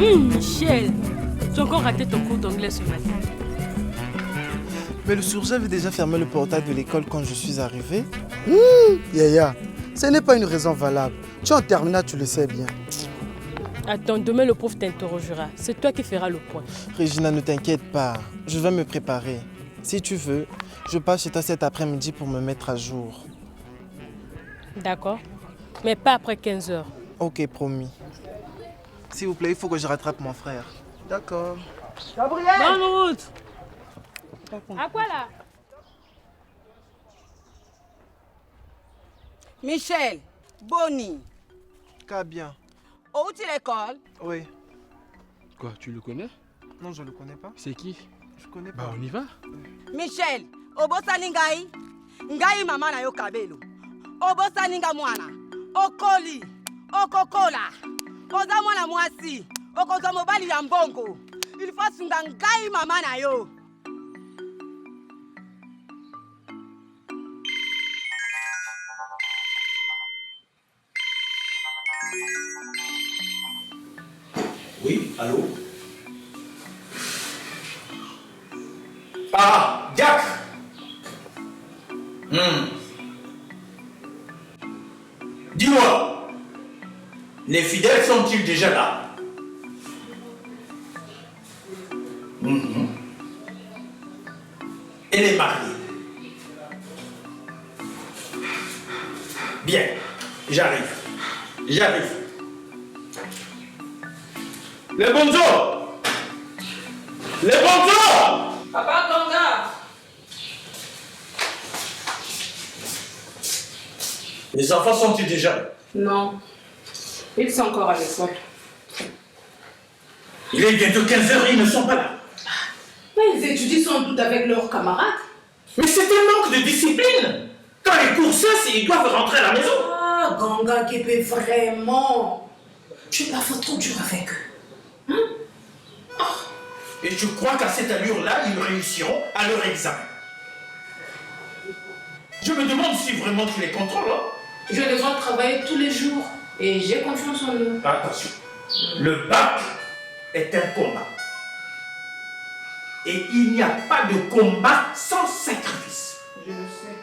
Michel, tu as encore raté ton cours d'anglais ce matin. Mais le surgé avait déjà fermé le portail de l'école quand je suis arrivé. Yaya, ce n'est pas une raison valable. Tu es en terminale, tu le sais bien. Attends, demain le prof t'interrogera. C'est toi qui feras le point. Regina, ne t'inquiète pas. Je vais me préparer. Si tu veux, je passe chez toi cet après-midi pour me mettre à jour. D'accord. Mais pas après 15 heures. Ok, promis. S'il vous plaît, il faut que je rattrape mon frère. D'accord. Gabriel! Bonne route! À quoi là? Michel, Bonnie. Qu'à bien. Où tu l'école? Oui. Quoi, tu le connais? Non, je le connais pas. C'est qui? Je connais pas. Bah, on y va. Michel, obosani ngai. Ngai mama na yo kabelo. Obosani nga mwana. Okoli. Okokola. Oza mwana mwasi. Okoza mobali ya mbongo. Il faut sunga ngai mama na yo. Oui, allô? Ah, Jack! Dis-moi, les fidèles sont-ils déjà là? Et les mariés? Bien, j'arrive. Les bonjours! Les bonjours! Papa Tonga. Les enfants sont-ils déjà là? Non, ils sont encore à l'école. Il est bientôt 15 heures et ils ne sont pas là. Mais ils étudient sans doute avec leurs camarades. Mais c'est un manque de discipline! Quand les cours cessent, ils doivent rentrer à la maison. Ah, Ganga Kébé, vraiment. Tu es parfois trop dur avec eux. Et tu crois qu'à cette allure-là, ils réussiront à leur examen? Je me demande si vraiment tu les contrôles. Hein? Je les vois travailler tous les jours et j'ai confiance en eux. Attention, le bac est un combat. Et il n'y a pas de combat sans sacrifice. Je le sais.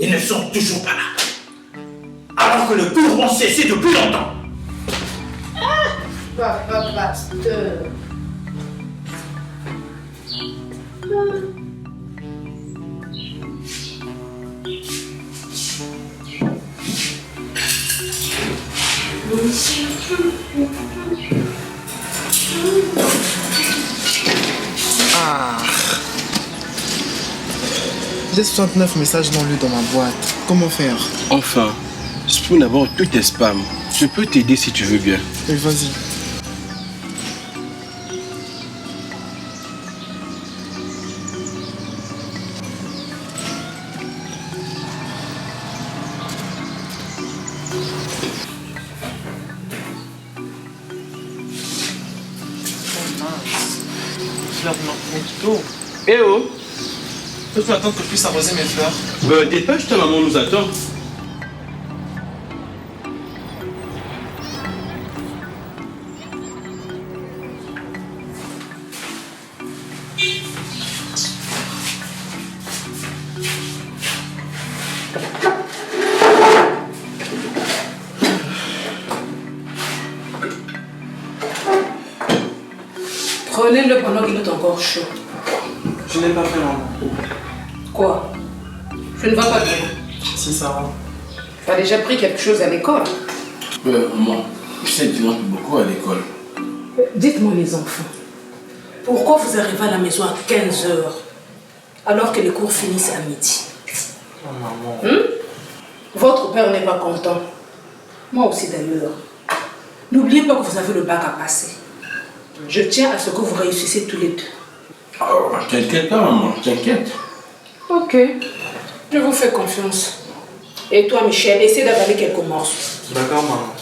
Ils ne sont toujours pas là. Alors que le cours ont cessé depuis longtemps. Papa pasteur. Ah. J'ai 69 messages non lus dans ma boîte. Comment faire? Enfin, Spoon d'abord tous tes spams. Je peux t'aider si tu veux bien. Oui, vas-y. Fleurs de mon Eh oh! Peux-tu attendre que je puisse arroser mes fleurs? Dépêche, ta maman nous attend. Prenez-le pendant qu'il est encore chaud. Je n'ai pas fait maman. Quoi? Je ne vas pas bien. Si ça va. Tu as déjà pris quelque chose à l'école? Maman, tu sais, tu manques beaucoup à l'école. Dites-moi les enfants, pourquoi vous arrivez à la maison à 15 heures alors que les cours finissent à midi? Oh maman. Votre père n'est pas content. Moi aussi d'ailleurs. N'oubliez pas que vous avez le bac à passer. Je tiens à ce que vous réussissiez tous les deux. Oh, t'inquiète pas, maman, t'inquiète. Ok, je vous fais confiance. Et toi, Michel, essaie d'avaler quelques morceaux. D'accord, maman.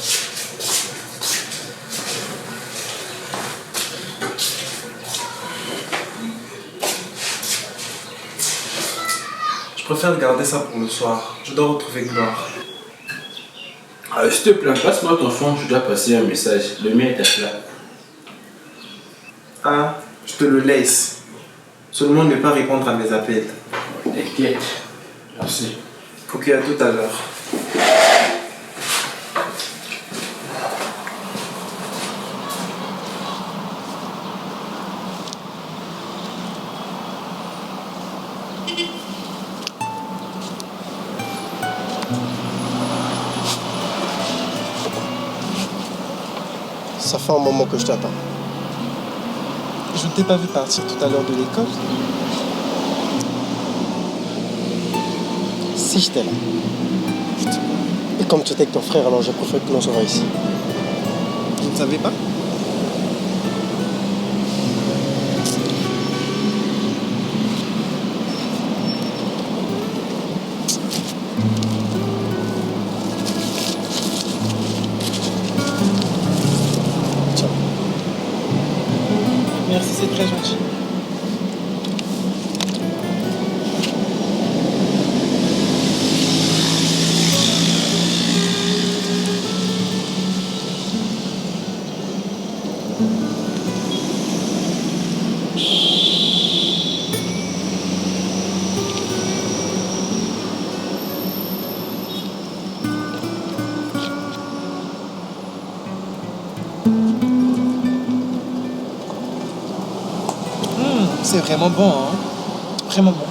préfère garder ça pour le soir. Je dois retrouver Gloire. S'il te plaît, passe-moi ton phone, je dois passer un message. Le mien est à plat. Ah, je te le laisse. Seulement ne pas répondre à mes appels. T'inquiète. Merci. Ok, à tout à l'heure. Ça fait un moment que je t'attends. Je ne t'ai pas vu partir tout à l'heure de l'école. Si j'étais là. Et comme tu étais avec ton frère, alors j'ai préféré que l'on soit ici. Vous ne savez pas? Tiens. Merci, c'est très gentil. C'est vraiment bon, hein? Vraiment bon.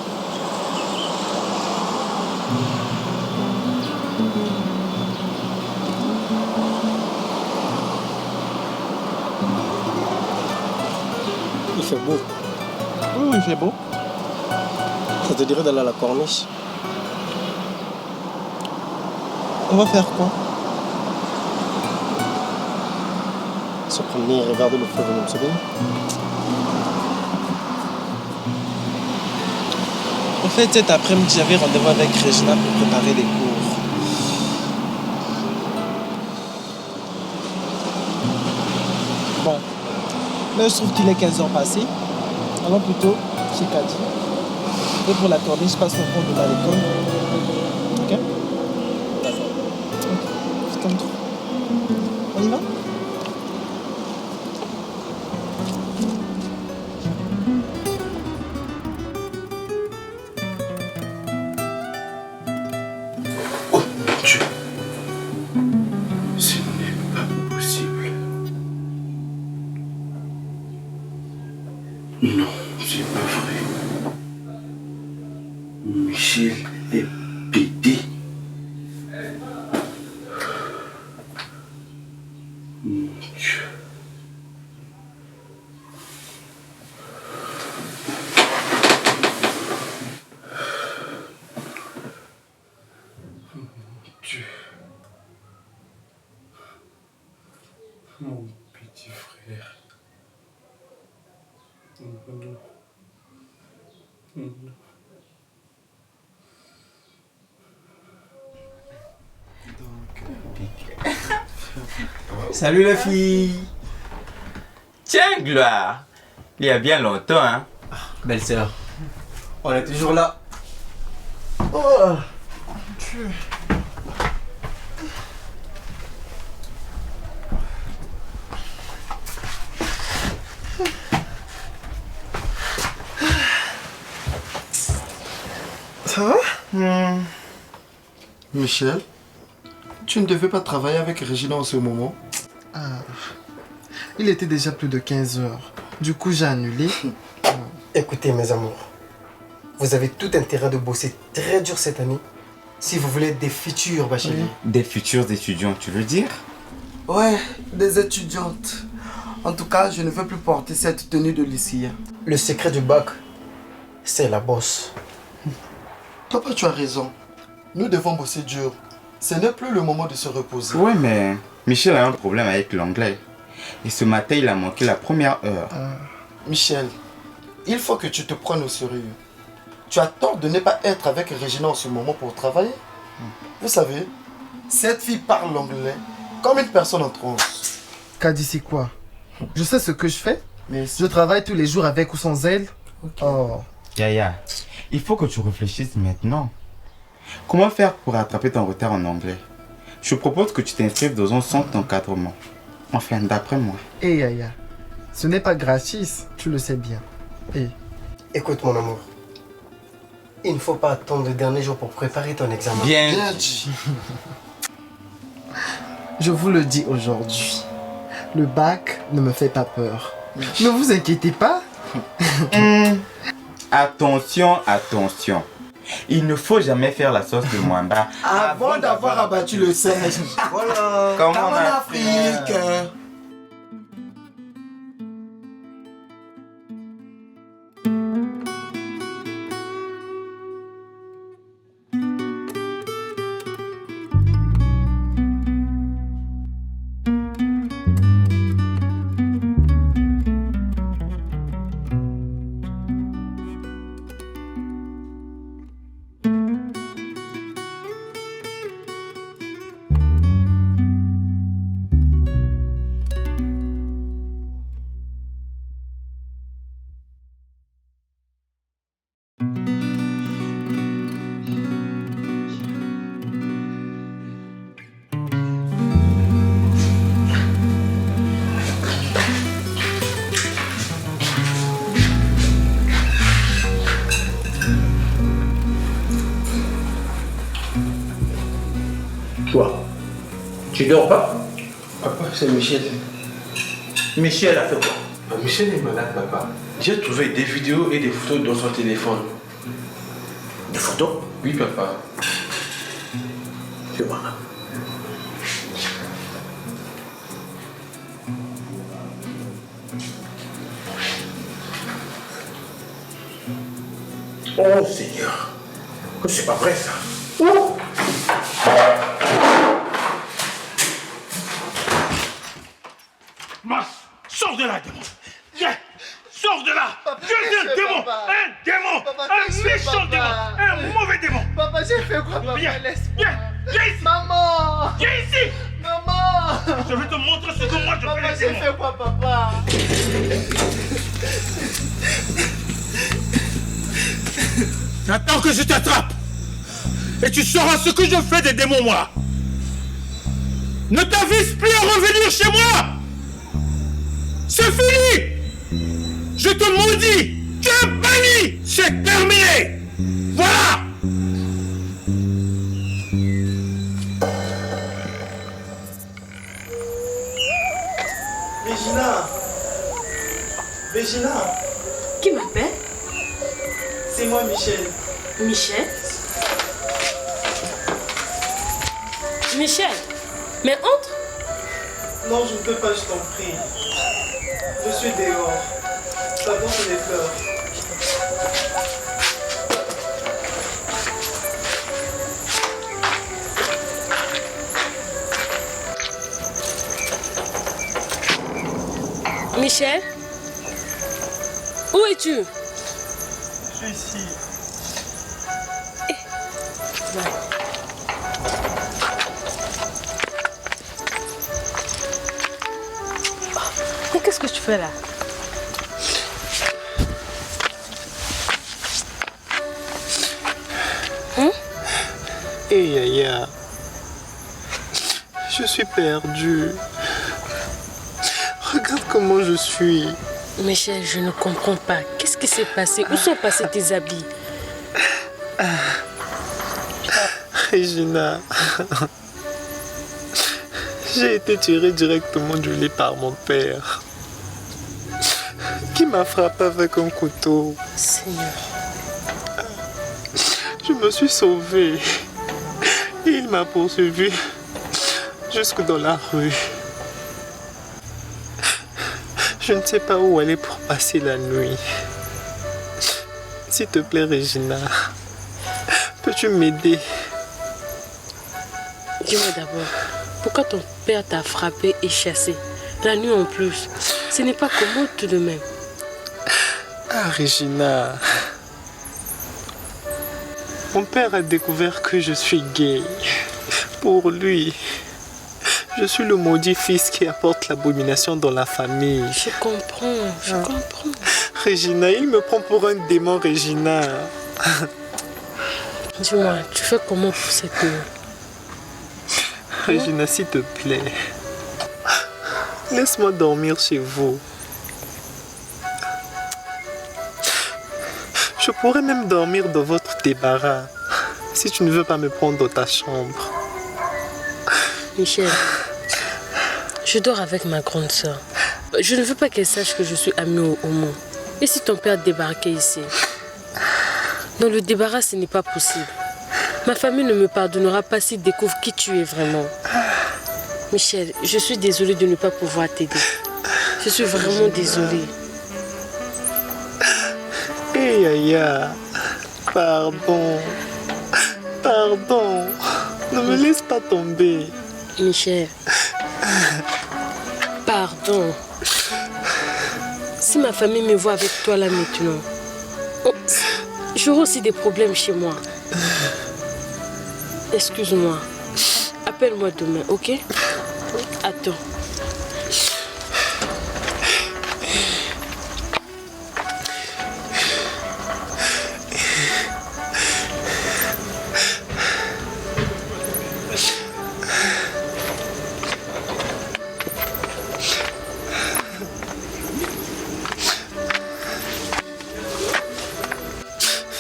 Il fait beau. Oui, il fait beau. Ça te dirait d'aller à la corniche? On va faire quoi? Se promener et regarder le fleuve, vous me souvenez? En fait, cet après-midi, j'avais rendez-vous avec Regina pour préparer les cours. Bon. Là, je trouve qu'il est 15h passé. Allons plutôt chez Kadi. Et pour la corniche, je passe mon compte à l'école. Ok? D'accord. Ok. C'est comme toi. On y va? Dieu. Ce n'est pas possible. Non, c'est pas vrai. Michel est pété. Mon Dieu. Dieu. Mon petit frère. Non. Non. Salut les filles. Tiens, Gloire. Il y a bien longtemps, hein. Belle sœur. On est toujours là. Oh, Dieu. Ça va? Michel, tu ne devais pas travailler avec Regina en ce moment? Il était déjà plus de 15 heures. Du coup, j'ai annulé. Écoutez mes amours, vous avez tout intérêt de bosser très dur cette année si vous voulez des futurs bacheliers. Des futurs étudiants, tu veux dire? Ouais, des étudiantes. En tout cas, je ne veux plus porter cette tenue de lycéen. Le secret du bac, c'est la bosse. Papa, tu as raison. Nous devons bosser dur. Ce n'est plus le moment de se reposer. Ouais, mais Michel a un problème avec l'anglais. Et ce matin, il a manqué la première heure. Michel, il faut que tu te prennes au sérieux. Tu as tort de ne pas être avec Regina en ce moment pour travailler. Vous savez, cette fille parle l'anglais comme une personne en transe. Kadi, c'est quoi? Je sais ce que je fais, mais je travaille tous les jours avec ou sans elle. Okay. Oh. Yaya, Il faut que tu réfléchisses maintenant. Comment faire pour rattraper ton retard en anglais? Je propose que tu t'inscrives dans un centre d'encadrement. Enfin, d'après moi. Hé Yaya, ce n'est pas gratis, tu le sais bien. Écoute mon amour, il ne faut pas attendre le dernier jour pour préparer ton examen. Bien dit. Je vous le dis aujourd'hui, le bac ne me fait pas peur. Ne vous inquiétez pas. Attention, attention. Il ne faut jamais faire la sauce de Mwamba Avant d'avoir abattu le singe. Voilà. Comme en en Afrique. Toi, tu dors pas? Papa, c'est Michel. Michel a fait quoi? Michel est malade, papa. J'ai trouvé des vidéos et des photos dans son téléphone. Des photos? Oui, papa. Tu vois. Oh Seigneur, c'est pas vrai ça. Oh. Mas, sors de là, démon. Viens, sors de là. Je suis un démon, un démon, un méchant démon, un mauvais démon. Papa, j'ai fait quoi, papa? Viens, Laisse-moi. viens ici. Maman. Viens ici. Maman. Je vais te montrer ce que moi je fais les J'ai démons. fait quoi, papa? J'attends que je t'attrape. Et tu sauras ce que je fais des démons, moi. Ne t'avise plus à revenir chez moi. C'est fini. Je te maudis. Tu es banni. C'est terminé. Voilà. Régina. Régina. Qui m'appelle? C'est moi, Michel. Michel? Michel, mais entre. Non, je ne peux pas, je t'en prie. Je suis dehors. Pardon pour les fleurs. Michel? Où es-tu? Je suis ici. Mais qu'est-ce que tu fais là? Hé Yaya, je suis perdu. Regarde comment je suis. Michel, je ne comprends pas. Qu'est-ce qui s'est passé? Où sont passés tes habits? Regina, j'ai été tiré directement du lit par mon père, qui m'a frappé avec un couteau. Seigneur. Je me suis sauvé. Et il m'a poursuivi jusque dans la rue. Je ne sais pas où aller pour passer la nuit. S'il te plaît, Regina, peux-tu m'aider? Dis-moi d'abord, pourquoi ton père t'a frappé et chassé? La nuit en plus. Ce n'est pas commode tout de même. Ah, Regina. Mon père a découvert que je suis gay. Pour lui, je suis le maudit fils qui apporte l'abomination dans la famille. Je comprends, je comprends. Regina, il me prend pour un démon, Regina. Dis-moi, tu fais comment pour cette nuit? Regina, s'il te plaît. Laisse-moi dormir chez vous. Je pourrais même dormir dans votre débarras. Si tu ne veux pas me prendre dans ta chambre. Michel, je dors avec ma grande soeur. Je ne veux pas qu'elle sache que je suis amie au monde. Et si ton père débarquait ici? Dans le débarras, ce n'est pas possible. Ma famille ne me pardonnera pas s'il découvre qui tu es vraiment. Michel, je suis désolée de ne pas pouvoir t'aider. Je suis vraiment désolée. Hé, Yaya. Pardon. Pardon. Ne me laisse pas tomber. Michel. Pardon. Si ma famille me voit avec toi là maintenant, j'aurai aussi des problèmes chez moi. Excuse-moi. Appelle-moi demain, ok? Attends.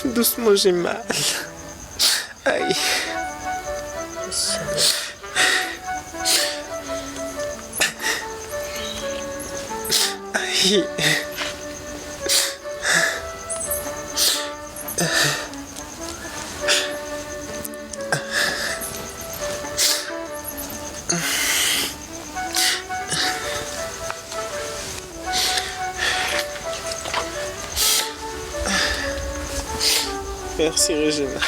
Doucement, j'ai mal. Aïe. Aïe. Merci, Regina.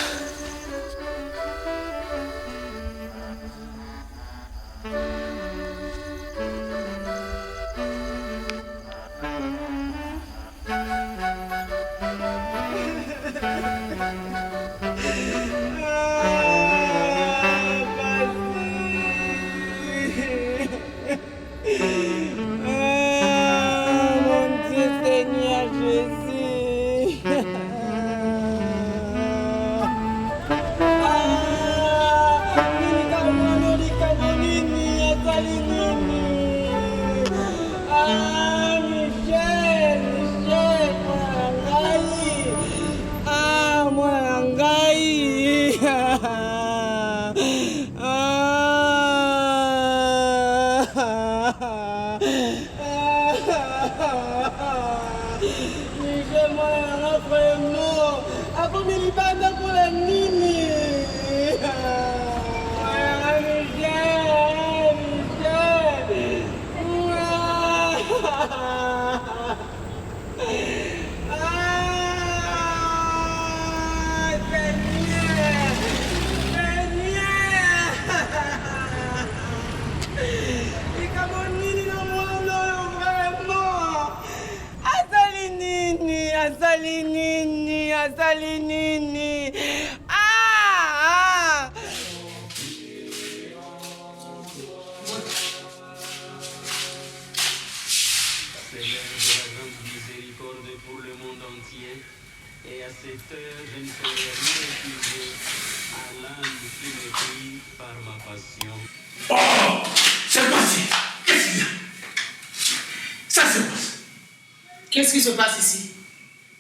Qu'est-ce qui se passe ici?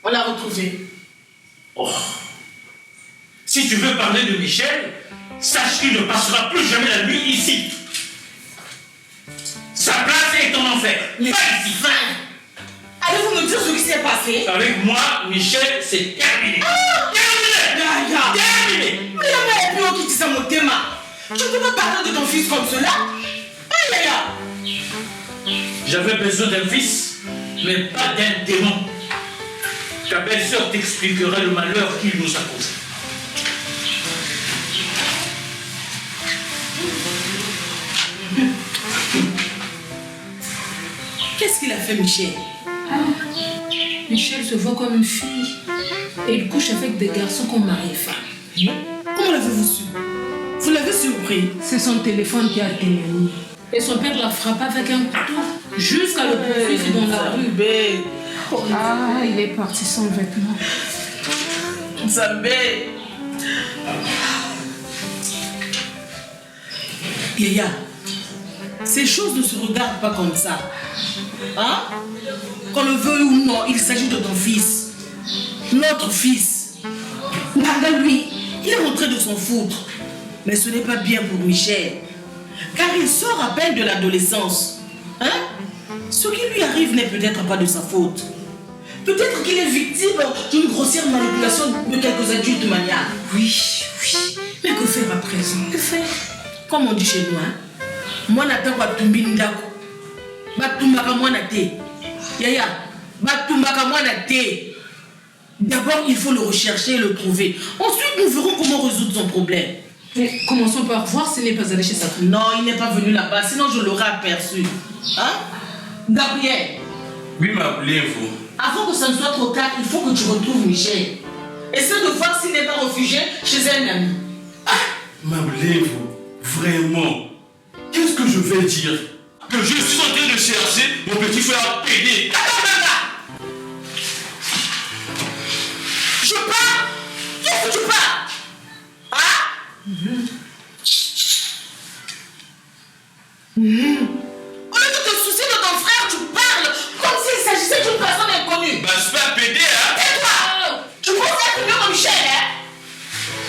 On l'a retrouvé. Oh. Si tu veux parler de Michel, sache qu'il ne passera plus jamais la nuit ici. Sa place est en enfer. Mais pas ici. Allez-vous me dire ce qui s'est passé? Avec moi, Michel, c'est terminé. Terminé. Terminé. Mais il y a un bureau qui dit ça mon thème. Tu ne peux pas parler de ton fils comme cela. J'avais besoin d'un fils, mais pas d'un démon. Ta belle-sœur t'expliquera le malheur qu'il nous a causé. Qu'est-ce qu'il a fait, Michel? Michel se voit comme une fille et il couche avec des garçons comme mari et femme. Comment l'avez-vous su? Vous l'avez surpris? C'est son téléphone qui a témoigné. Et son père l'a frappé avec un couteau jusqu'à le poursuivre dans la rue. Oh, il est parti sans vêtements. Zambé. Yaya, ces choses ne se regardent pas comme ça. Hein? Qu'on le veuille ou non, il s'agit de ton fils. Notre fils. Nanga, lui, il est rentré de son foutre. Mais ce n'est pas bien pour Michel. Car il sort à peine de l'adolescence. Hein? Ce qui lui arrive n'est peut-être pas de sa faute. Peut-être qu'il est victime d'une grossière manipulation de quelques adultes maniaques. Oui. Mais que faire à présent? Que faire? Comme on dit chez nous, hein? Moi, n'attends pas Tumbi Ndako. Batumbaka moi nate. Yaya, Batumbaka moi nate. D'abord, il faut le rechercher et le trouver. Ensuite, nous verrons comment résoudre son problème. Mais commençons par voir s'il n'est pas allé chez sa fille. Non, il n'est pas venu là-bas, sinon je l'aurais aperçu. Hein? Gabriel. Oui, m'appelez-vous. Avant que ça ne soit trop tard, il faut que tu retrouves Michel. Essaie de voir s'il n'est pas réfugié chez un ami. M'appelez-vous. Vraiment. Qu'est-ce que je vais dire? Que je suis en train de chercher mon petit frère pédé. Je pars. Qu'est-ce que tu pars? Hein? Au lieu de te soucier de ton frère, tu parles comme s'il s'agissait d'une personne inconnue. Bah, je suis pas pédé, hein? Tais-toi. Tu penses être mieux que Michel, hein?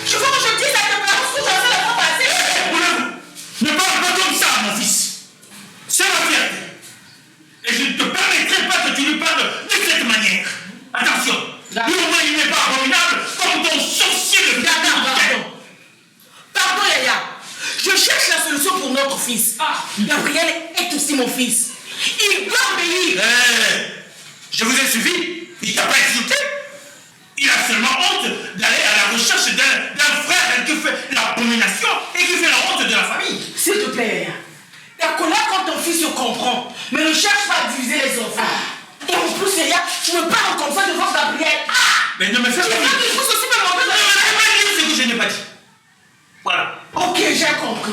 Tu veux que je dise à tes parents ce que j'ai fait la fois passée? Ne parle pas comme ça, mon fils. C'est la fierté. Et je ne te permettrai pas que tu lui parles de cette manière. Attention. Lui au moins, il n'est pas abominable comme ton sorcier de Pardon, Yaya. Je cherche la solution pour notre fils. Gabriel est aussi mon fils. Il doit obéir. Je vous ai suivi. Il t'a pas insulté. Il a seulement honte d'aller à la recherche d'un frère qui fait l'abomination et qui fait la honte de la famille. S'il te plaît, ta colère quand ton fils se comprend, mais ne cherche pas à diviser les enfants. Et en plus, Yaya, tu me parles comme ça devant Gabriel. Mais ne me fais pas dire. Tu veux qu'il faut aussi me demander de ne me fais pas dire ce que je n'ai pas dit. Voilà. Ok, j'ai compris.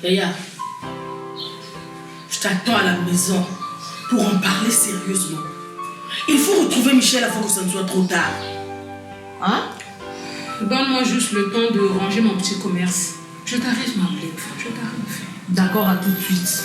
Yaya, je t'attends à la maison pour en parler sérieusement. Il faut retrouver Michel avant que ça ne soit trop tard. Hein? Donne-moi juste le temps de ranger mon petit commerce. Je t'arrive, ma blé. Je t'arrive. D'accord, à tout de suite.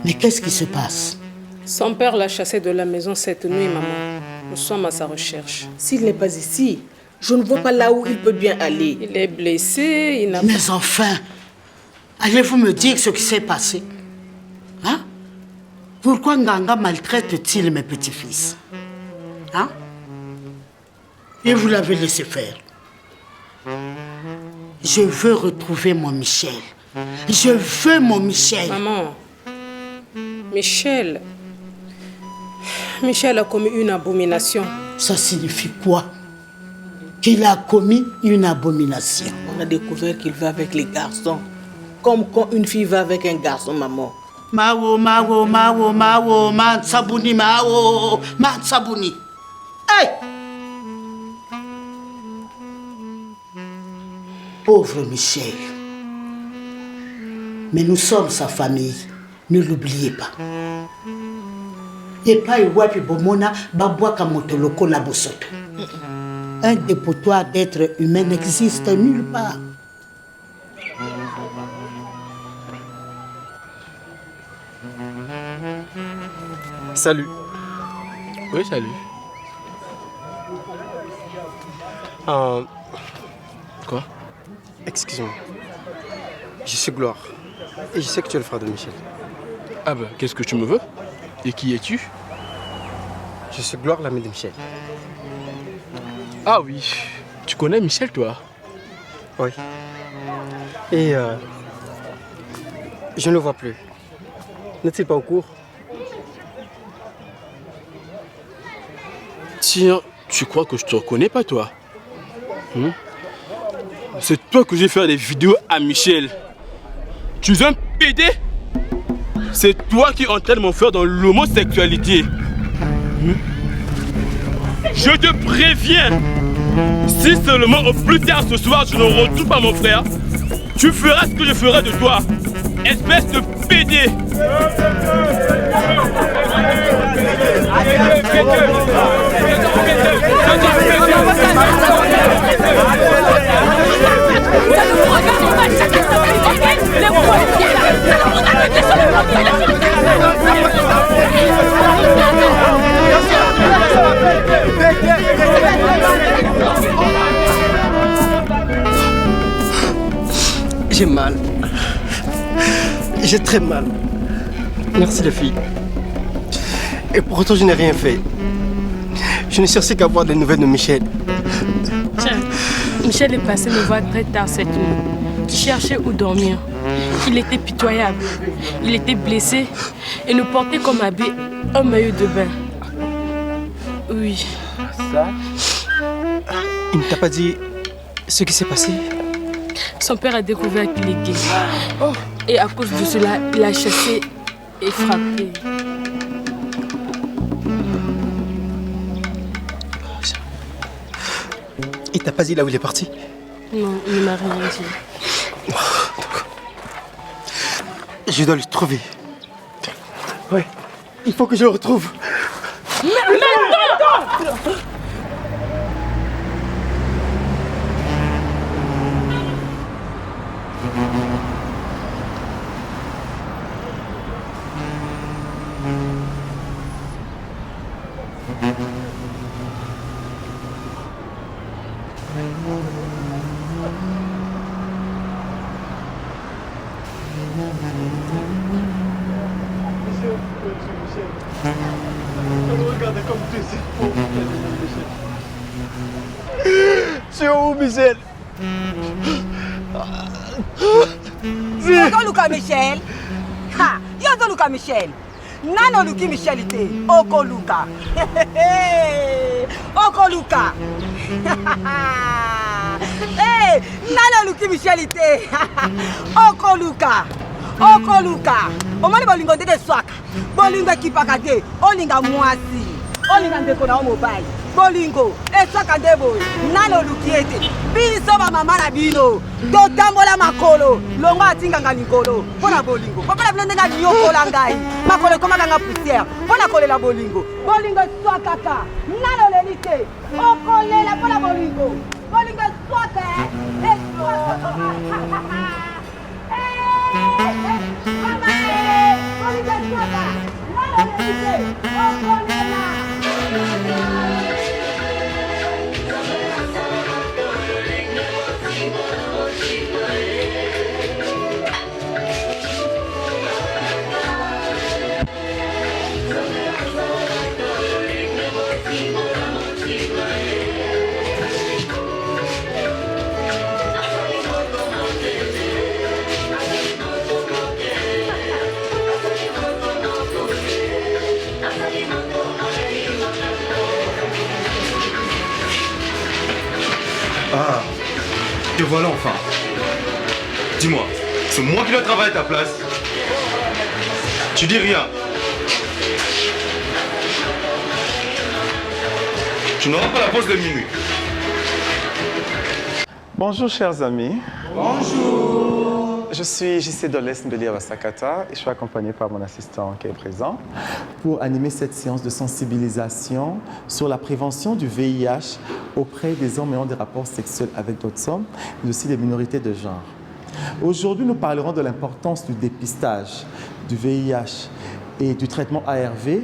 Mais qu'est-ce qui se passe? Son père l'a chassé de la maison cette nuit, maman. Nous sommes à sa recherche. S'il n'est pas ici, je ne vois pas là où il peut bien aller. Il est blessé, il n'a pas... Mais enfin, allez-vous me dire ce qui s'est passé? Hein? Pourquoi Nganga maltraite-t-il mes petits-fils? Hein? Et vous l'avez laissé faire. Je veux retrouver mon Michel. Je veux mon Michel. Maman, Michel a commis une abomination. Ça signifie quoi? Qu'il a commis une abomination. On a découvert qu'il va avec les garçons. Comme quand une fille va avec un garçon, maman. Mawo, Mansabuni, Mansabuni. Hey! Pauvre Michel. Mais nous sommes sa famille. Ne l'oubliez pas. Et pas Iwapi Bomona, Babouaka Motoloko Labosoto. Un dépotoir d'êtres humains n'existe nulle part. Salut. Oui, salut. Quoi? Excuse-moi. Je suis Gloire. Et je sais que tu es le frère de Michel. Ah bah, qu'est-ce que tu me veux? Et qui es-tu? Je suis Gloire, l'ami de Michel. Ah oui, tu connais Michel, toi? Oui. Et je ne le vois plus. N'est-il pas au cours? Tiens, tu crois que je te reconnais pas, toi? C'est toi que j'ai fait des vidéos à Michel. Tu es un PD? C'est toi qui entraînes mon frère dans l'homosexualité. Je te préviens, si seulement au plus tard ce soir je ne retrouve pas mon frère, tu feras ce que je ferai de toi, espèce de PD. J'ai mal. J'ai très mal. Merci les filles. Et pourtant je n'ai rien fait. Je n'ai cherché qu'à avoir des nouvelles de Michel. Tiens, Michel est passé me voir très tard cette nuit. Il cherchait où dormir. Il était pitoyable. Il était blessé et nous portait comme habit un maillot de bain. Oui. Ça? Il ne t'a pas dit ce qui s'est passé? Son père a découvert qu'il est gay. Et à cause de cela, il a chassé et frappé. Il t'a pas dit là où il est parti? Non, il ne m'a rien dit. Je dois le trouver. Ouais, il faut que je le retrouve. Maintenant! Regarde comme tu es si faux. Tu es où, Michel? Yozo Luka Michel. Ha, Yozo Luka Michel. Nano Luki Michel ite. Oko Luka. Oko Luka. Hey, Nano Luki Michel ite. Oko Luka. Oko Luka. Omani bolingo de swaka. Bolingo kipakade. Olinga mwasi. Olinga ndeko na mobile. Bolingo. Eswaka ndebo. Nano Luki ete. Biso ba mama na bino. Totambola makolo. Longo atinganga likolo. Pona bolingo. Papa na ndenga nyokola ngai. Makolo koma kanga poussière. Pona kolela bolingo. Bolingo swakaka. Nano lelite. Okolela pona bolingo. Bolingo swaka. Ah, te voilà enfin. Dis-moi, c'est moi qui dois travailler à ta place. Tu dis rien. Tu n'auras pas la pause de minuit. Bonjour chers amis. Bonjour. Je suis JC Dolès Mbeli Wasakata et je suis accompagné par mon assistant qui est présent pour animer cette séance de sensibilisation sur la prévention du VIH auprès des hommes ayant des rapports sexuels avec d'autres hommes, mais aussi des minorités de genre. Aujourd'hui, nous parlerons de l'importance du dépistage du VIH et du traitement ARV,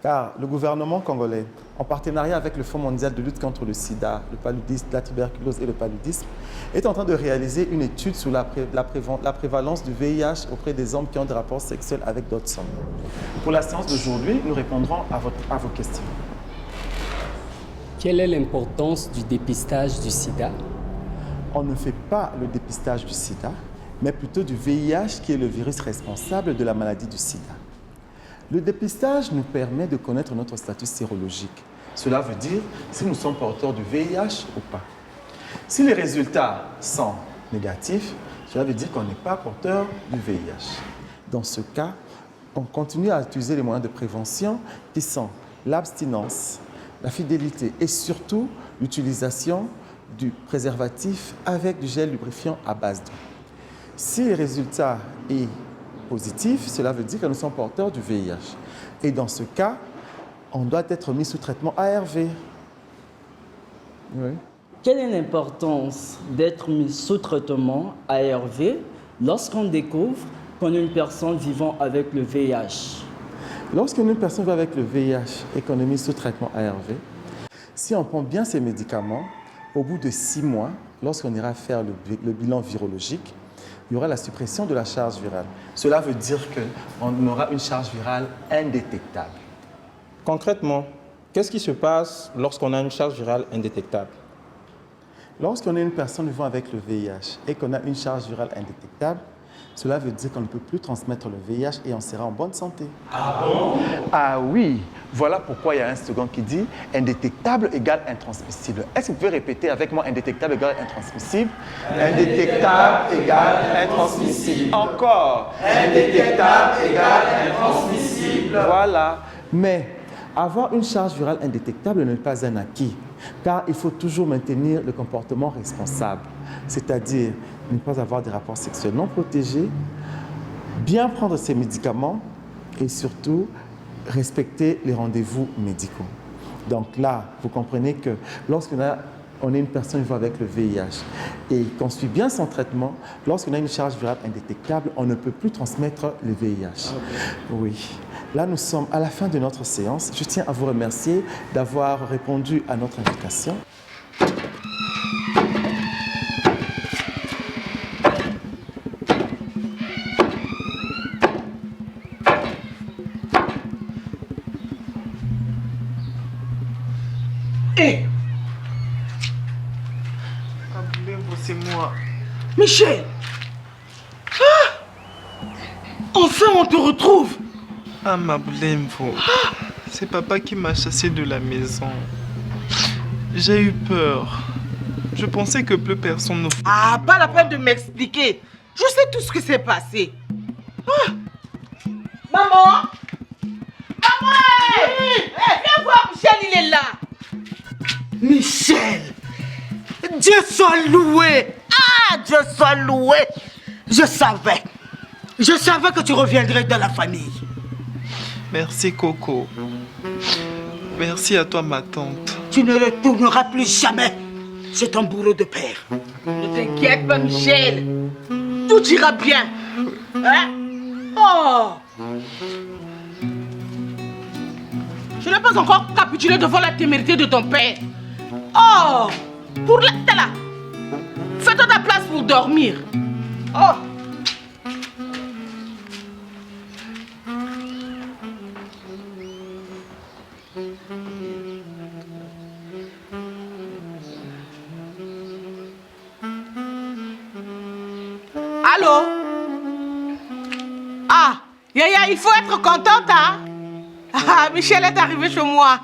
car le gouvernement congolais, en partenariat avec le Fonds mondial de lutte contre le sida, le paludisme, la tuberculose et le paludisme, est en train de réaliser une étude sur la prévalence du VIH auprès des hommes qui ont des rapports sexuels avec d'autres hommes. Pour la séance d'aujourd'hui, nous répondrons à vos questions. Quelle est l'importance du dépistage du sida? On ne fait pas le dépistage du sida, mais plutôt du VIH qui est le virus responsable de la maladie du sida. Le dépistage nous permet de connaître notre statut sérologique. Cela veut dire si nous sommes porteurs du VIH ou pas. Si les résultats sont négatifs, cela veut dire qu'on n'est pas porteur du VIH. Dans ce cas, on continue à utiliser les moyens de prévention qui sont l'abstinence, la fidélité et surtout l'utilisation du préservatif avec du gel lubrifiant à base d'eau. Si le résultat est positif, cela veut dire que nous sommes porteurs du VIH. Et dans ce cas, on doit être mis sous traitement ARV. Oui. Quelle est l'importance d'être mis sous traitement ARV lorsqu'on découvre qu'on est une personne vivant avec le VIH? Lorsqu'on est une personne vivant avec le VIH et qu'on est mis sous traitement ARV, si on prend bien ces médicaments, au bout de 6 mois, lorsqu'on ira faire le bilan virologique, il y aura la suppression de la charge virale. Cela veut dire qu'on aura une charge virale indétectable. Concrètement, qu'est-ce qui se passe lorsqu'on a une charge virale indétectable? Lorsqu'on est une personne vivant avec le VIH et qu'on a une charge virale indétectable, cela veut dire qu'on ne peut plus transmettre le VIH et on sera en bonne santé. Ah bon? Ah oui, voilà pourquoi il y a un slogan qui dit « indétectable égale intransmissible ». Est-ce que vous pouvez répéter avec moi « indétectable égale intransmissible » Indétectable égale intransmissible. Encore. Indétectable égale intransmissible. Voilà. Mais avoir une charge virale indétectable n'est pas un acquis, car il faut toujours maintenir le comportement responsable, c'est-à-dire ne pas avoir des rapports sexuels non protégés, bien prendre ses médicaments et surtout respecter les rendez-vous médicaux. Donc là, vous comprenez que lorsqu'on est une personne vivant avec le VIH et qu'on suit bien son traitement, lorsqu'on a une charge virale indétectable, on ne peut plus transmettre le VIH. Oui. Là, nous sommes à la fin de notre séance. Je tiens à vous remercier d'avoir répondu à notre invitation. Hé! Aboulembo, c'est moi. Michel! Ah! Enfin, on te retrouve! Ah, Maboulembo, c'est papa qui m'a chassé de la maison. J'ai eu peur. Je pensais que plus personne ne... Ah, pas la peine de m'expliquer. Je sais tout ce qui s'est passé. Ah. Maman! Maman! Hey, viens voir, Michel, il est là. Michel! Dieu soit loué! Ah, Dieu soit loué! Je savais que tu reviendrais dans la famille. Merci, Coco. Merci à toi, ma tante. Tu ne retourneras plus jamais chez ton bourreau de père. Ne t'inquiète pas, Michel. Tout ira bien. Hein? Oh! Je n'ai pas encore capitulé devant la témérité de ton père. Oh! Pour là, t'es là. Fais-toi ta place pour dormir. Oh! Allô? Ah, Yaya, il faut être contente, hein? Ah, Michel est arrivé chez moi.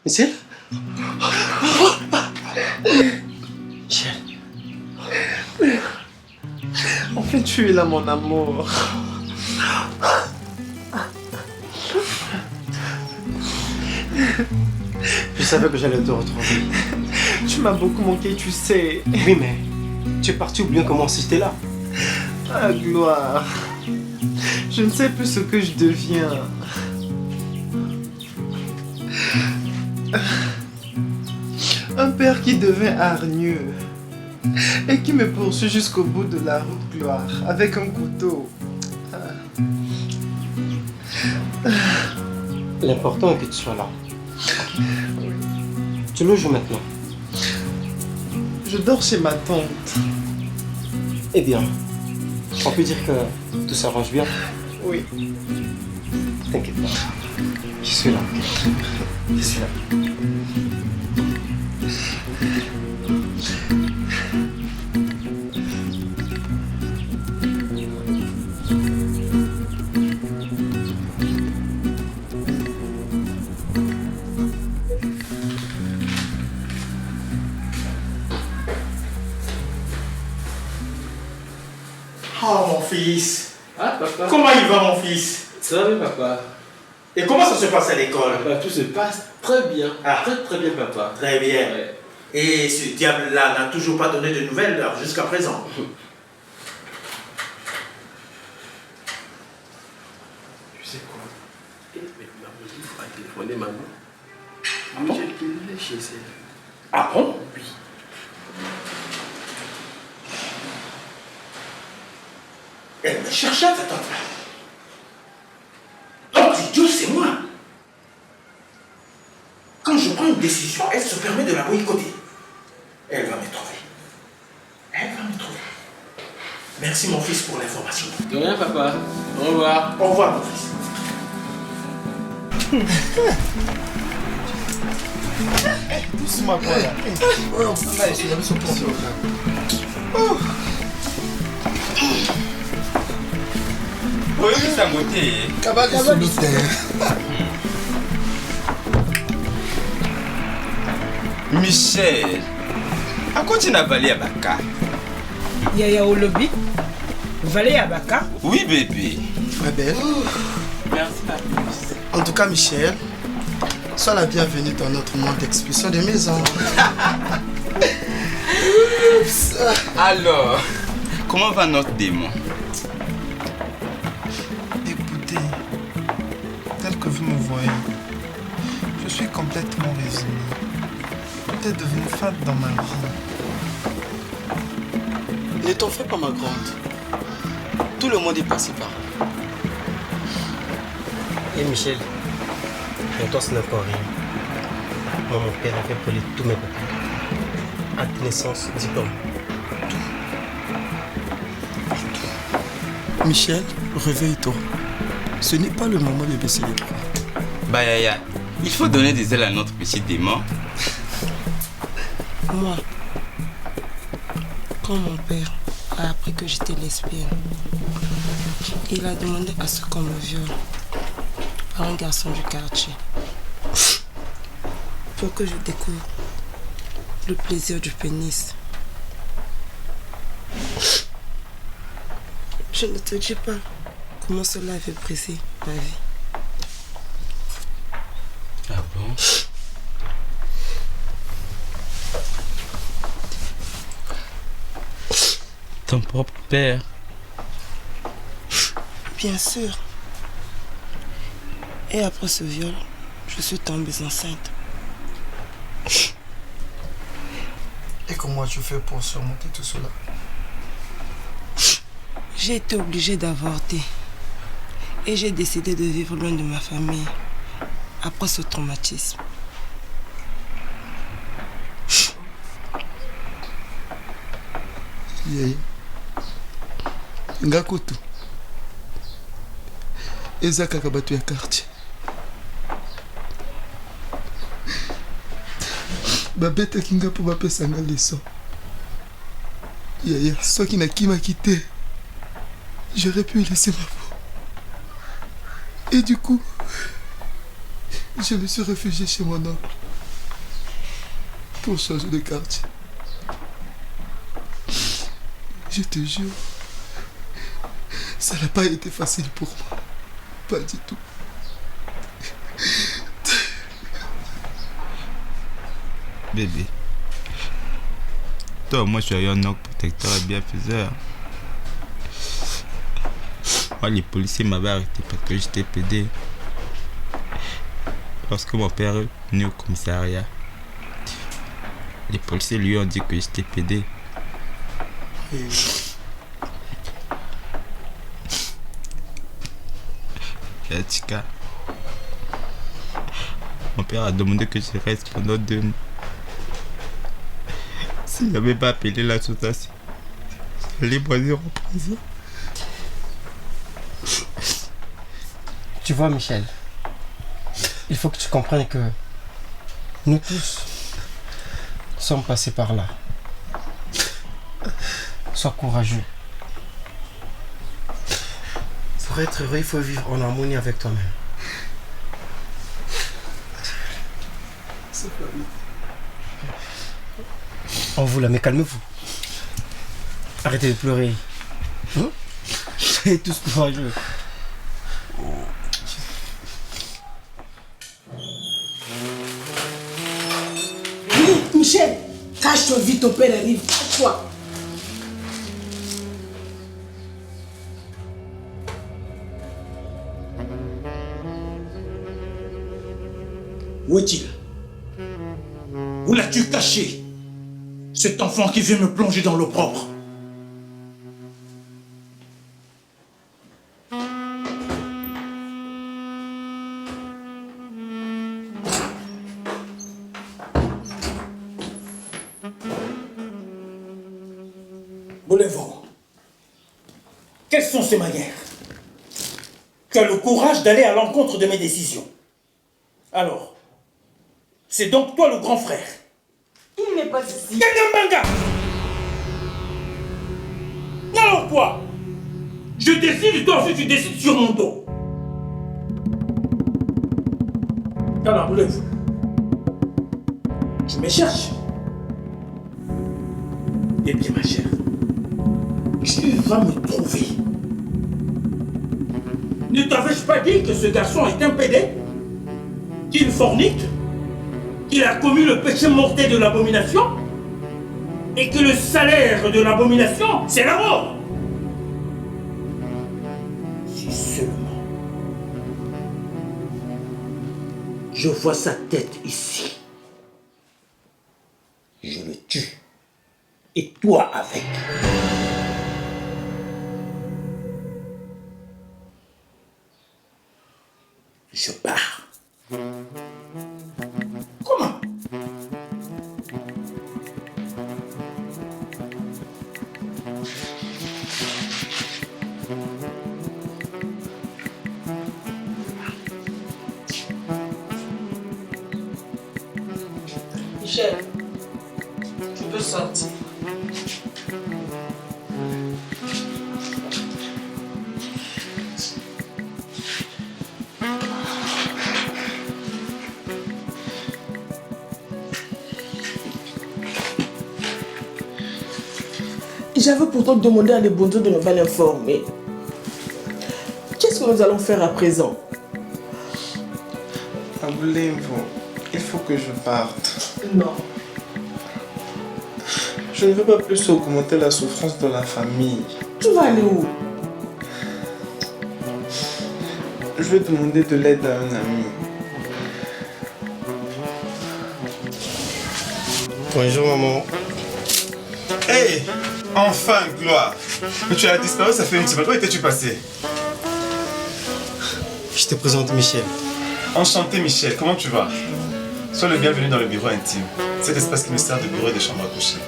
Michel? Michel. Enfin, tu es là, mon amour. Je savais que j'allais te retrouver. Tu m'as beaucoup manqué, tu sais. Oui, mais tu es parti oubliant comment c'était là. Ah, gloire. Je ne sais plus ce que je deviens. Un père qui devint hargneux et qui me poursuit jusqu'au bout de la route gloire avec un couteau. L'important est que tu sois là. Tu loges où maintenant? Je dors chez ma tante. Eh bien, on peut dire que tout s'arrange bien. Oui. T'inquiète pas. Je suis là. Je suis là. Oh mon fils. Ah papa. Comment il va mon fils? Ça va bien papa. Et comment ça se passe à l'école? Papa, tout se passe très bien. Ah. Très bien papa. Très bien. Ouais. Et ce diable-là n'a toujours pas donné de nouvelles jusqu'à présent. Tu sais quoi? Mais maman, il faut pas téléphoner maman. Michel qui est chez elle. Ah bon? Oui. Elle me cherchait ta tante là. L'autre idiot, c'est moi. Quand je prends une décision, elle se permet de la boycotter. Elle va me trouver. Elle va me trouver. Merci mon fils pour l'information. De rien papa. Au revoir. Au revoir mon fils. Doucement quoi là. Oh, maman, je vais son portable. Oh. Oui, ça beauté. Michel, à quoi tu n'as valé à Baka? Yaya au lobby. Valé à Baka? Oui, bébé. Ma belle. Merci, papi. En tout cas, Michel, sois la bienvenue dans notre monde d'expulsion de maison. Alors, comment va notre démon? Écoutez, tel que vous me voyez, je suis complètement résigné. Peut-être devenu fade dans ma vie. Ne t'en fais pas, ma grande. Tout le monde est passé par là. Et Michel, pour toi ce n'est pas rien. Moi, mon père avait volé tous mes papiers. Acte de naissance, diplôme. Michel, réveille-toi. Ce n'est pas le moment de baisser les bras. Bah Yaya, il faut donner des ailes à notre petit démon. Moi, quand mon père a appris que j'étais lesbienne, il a demandé à ce qu'on me viole par un garçon du quartier pour que je découvre le plaisir du pénis. Je ne te dis pas comment cela avait brisé ma vie. Ah bon? Ton propre père? Bien sûr. Et après ce viol, je suis tombée enceinte. Et comment tu fais pour surmonter tout cela? J'ai été obligée d'avorter. Et j'ai décidé de vivre loin de ma famille après ce traumatisme. Yaya. Ngakutu. Eza kaka bato ya quartier. Babetaki nga mpo bapesanga leson. Yaya, soki nakimaki te, j'aurais pu laisser ma peau. Et du coup, je me suis réfugié chez mon oncle pour changer de quartier. Je te jure, ça n'a pas été facile pour moi. Pas du tout. Bébé, toi, moi, je suis un oncle protecteur et bienfaiseur. Moi, les policiers m'avaient arrêté parce que j'étais pédé. lorsque mon père est venu au commissariat. Les policiers lui ont dit que j'étais pédé. Et Tika, mon père a demandé que je reste pendant 2 mois. S'il n'avait pas appelé l'association, j'allais mourir en prison. Tu vois, Michel, il faut que tu comprennes que nous tous sommes passés par là. Sois courageux. Pour être heureux, il faut vivre en harmonie avec toi-même. On vous la met, calmez-vous. Arrêtez de pleurer. Soyez tous courageux. Michel, cache-toi vite, ton père arrive. Cache-toi. Où est-il? Où l'as-tu caché? Cet enfant qui vient me plonger dans l'opprobre. Boulevard, quelles sont ces manières? Tu as le courage d'aller à l'encontre de mes décisions. Alors, c'est donc toi le grand frère? Il n'est pas ici. Kanyamanga! Alors quoi? Je décide, toi aussi tu décides sur mon dos. Kana, Boulevard, tu me cherches? Eh bien ma chère, tu vas me trouver. Ne t'avais-je pas dit que ce garçon est un pédé? Qu'il fornique? Qu'il a commis le péché mortel de l'abomination? Et que le salaire de l'abomination, c'est la mort? Si seulement je vois sa tête ici, je le tue. Et toi avec. Je pars. Comment? Michel, tu peux sortir. J'avais pourtant demandé à Lebonzo de me pas l'informer. Qu'est-ce que nous allons faire à présent? Aboulemvo, il faut que je parte. Non. Je ne veux pas plus augmenter la souffrance de la famille. Tu vas aller où? Je vais demander de l'aide à un ami. Bonjour maman. Hey! Enfin, Gloire! Mais tu as disparu, ça fait un petit peu. Où étais-tu passé? Je te présente Michel. Enchanté, Michel. Comment tu vas? Sois le bienvenu dans le bureau intime. Cet espace qui me sert de bureau et de chambre à coucher.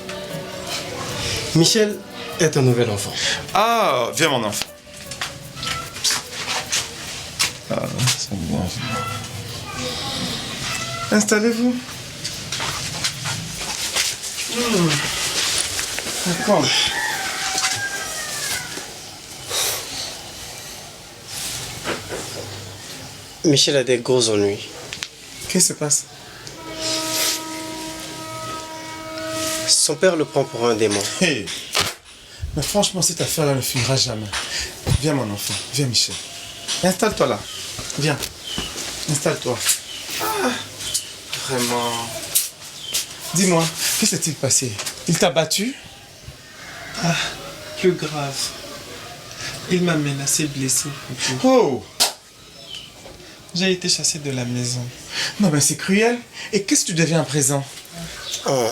Michel est un nouvel enfant. Ah, viens mon enfant. Ah, c'est bien. Installez-vous. D'accord. Michel a des gros ennuis. Qu'est-ce qui se passe? Son père le prend pour un démon. Hey. Mais franchement, cette affaire-là ne finira jamais. Viens mon enfant, viens Michel. Installe-toi là. Viens. Installe-toi. Ah, vraiment. Dis-moi, que s'est-il passé? Il t'a battu? Ah, plus grave. Il m'a menacé, blessé. Oh! J'ai été chassé de la maison. Non, mais c'est cruel. Et qu'est-ce que tu deviens à présent? Oh,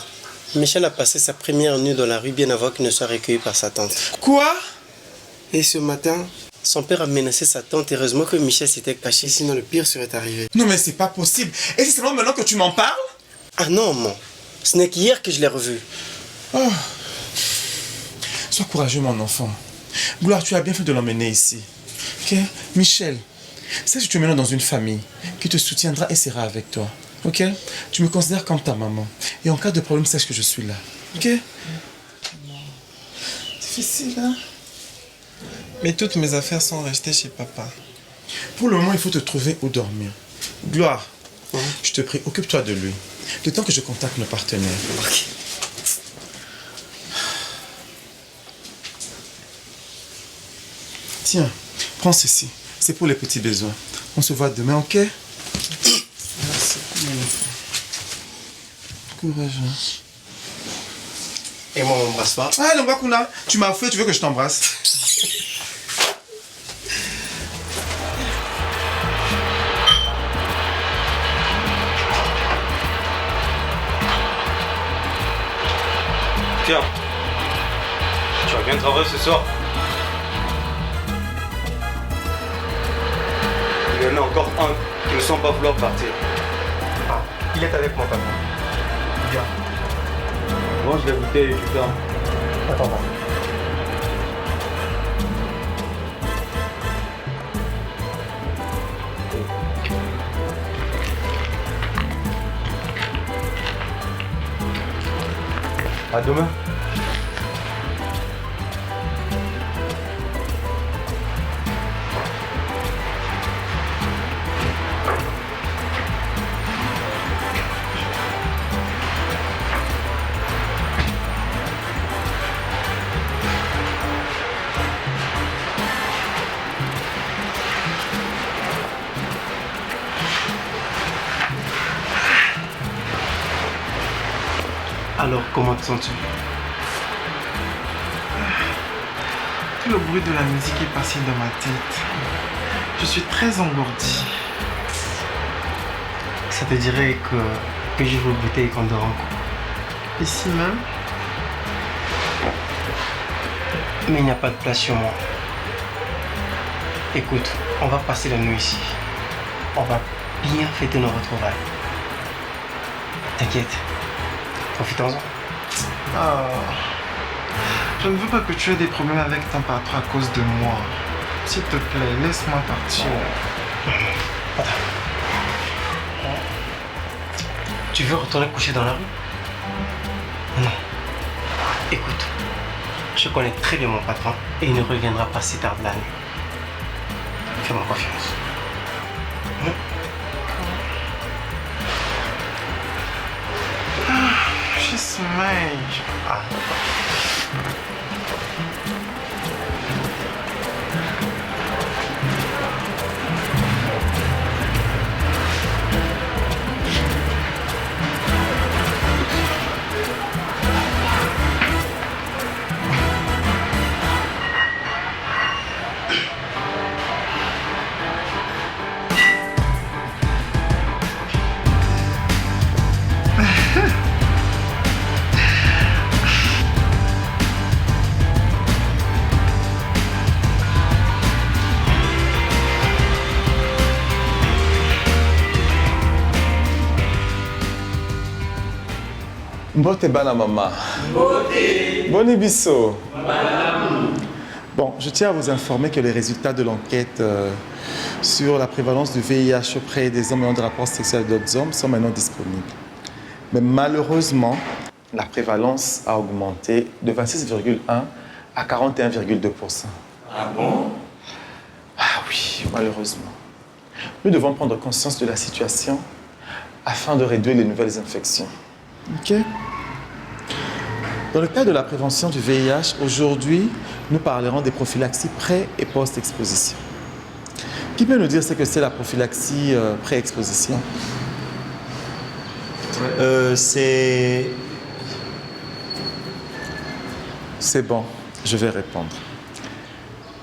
Michel a passé sa première nuit dans la rue bien avant qu'il ne soit recueilli par sa tante. Quoi? Et ce matin, son père a menacé sa tante. Heureusement que Michel s'était caché, sinon le pire serait arrivé. Non, mais c'est pas possible. Et c'est seulement maintenant que tu m'en parles? Ah non, mon. Ce n'est qu'hier que je l'ai revu. Oh. Sois courageux, mon enfant. Gloire, tu as bien fait de l'emmener ici. Ok? Michel, sache que tu es maintenant dans une famille qui te soutiendra et sera avec toi. Ok? Tu me considères comme ta maman. Et en cas de problème, sache que je suis là. Ok? Difficile, hein? Mais toutes mes affaires sont restées chez papa. Pour le moment, il faut te trouver où dormir. Gloire, je te prie, occupe-toi de lui. Le temps que je contacte nos partenaires. Ok. Tiens, prends ceci. C'est pour les petits besoins. On se voit demain, ok? Merci. Courage. Et moi, on m'embrasse pas. Ah, non, Bakuna, tu m'as fait, tu veux que je t'embrasse? Tiens, tu vas bien travailler ce soir? Il y en a encore un qui ne semble pas vouloir partir. Ah, il est avec moi, papa. Viens. Range la bouteille et tu fermes. Attends. À demain. Alors, comment te sens-tu? Tout le bruit de la musique est passé dans ma tête. Je suis très engourdi. Ça te dirait que j'ouvre une bouteille qu'on dort encore. Ici même? Mais il n'y a pas de place sur moi. Écoute, on va passer la nuit ici. On va bien fêter nos retrouvailles. T'inquiète. Profitons-en. Ah, je ne veux pas que tu aies des problèmes avec ton patron à cause de moi. S'il te plaît, laisse-moi partir. Attends. Tu veux retourner coucher dans la rue? Non. Écoute, je connais très bien mon patron et il ne reviendra pas si tard de la nuit. Fais-moi confiance. Je sommeille. Ah. Mbote bana mama. Boni biso. Bon, je tiens à vous informer que les résultats de l'enquête sur la prévalence du VIH auprès des hommes ayant des rapports sexuels avec d'autres hommes sont maintenant disponibles. Mais malheureusement, la prévalence a augmenté de 26,1 à 41,2%. Ah bon? Ah oui, malheureusement. Nous devons prendre conscience de la situation afin de réduire les nouvelles infections. Ok? Dans le cadre de la prévention du VIH, aujourd'hui, nous parlerons des prophylaxies pré- et post-exposition. Qui peut nous dire ce que c'est la prophylaxie pré-exposition? C'est bon, je vais répondre.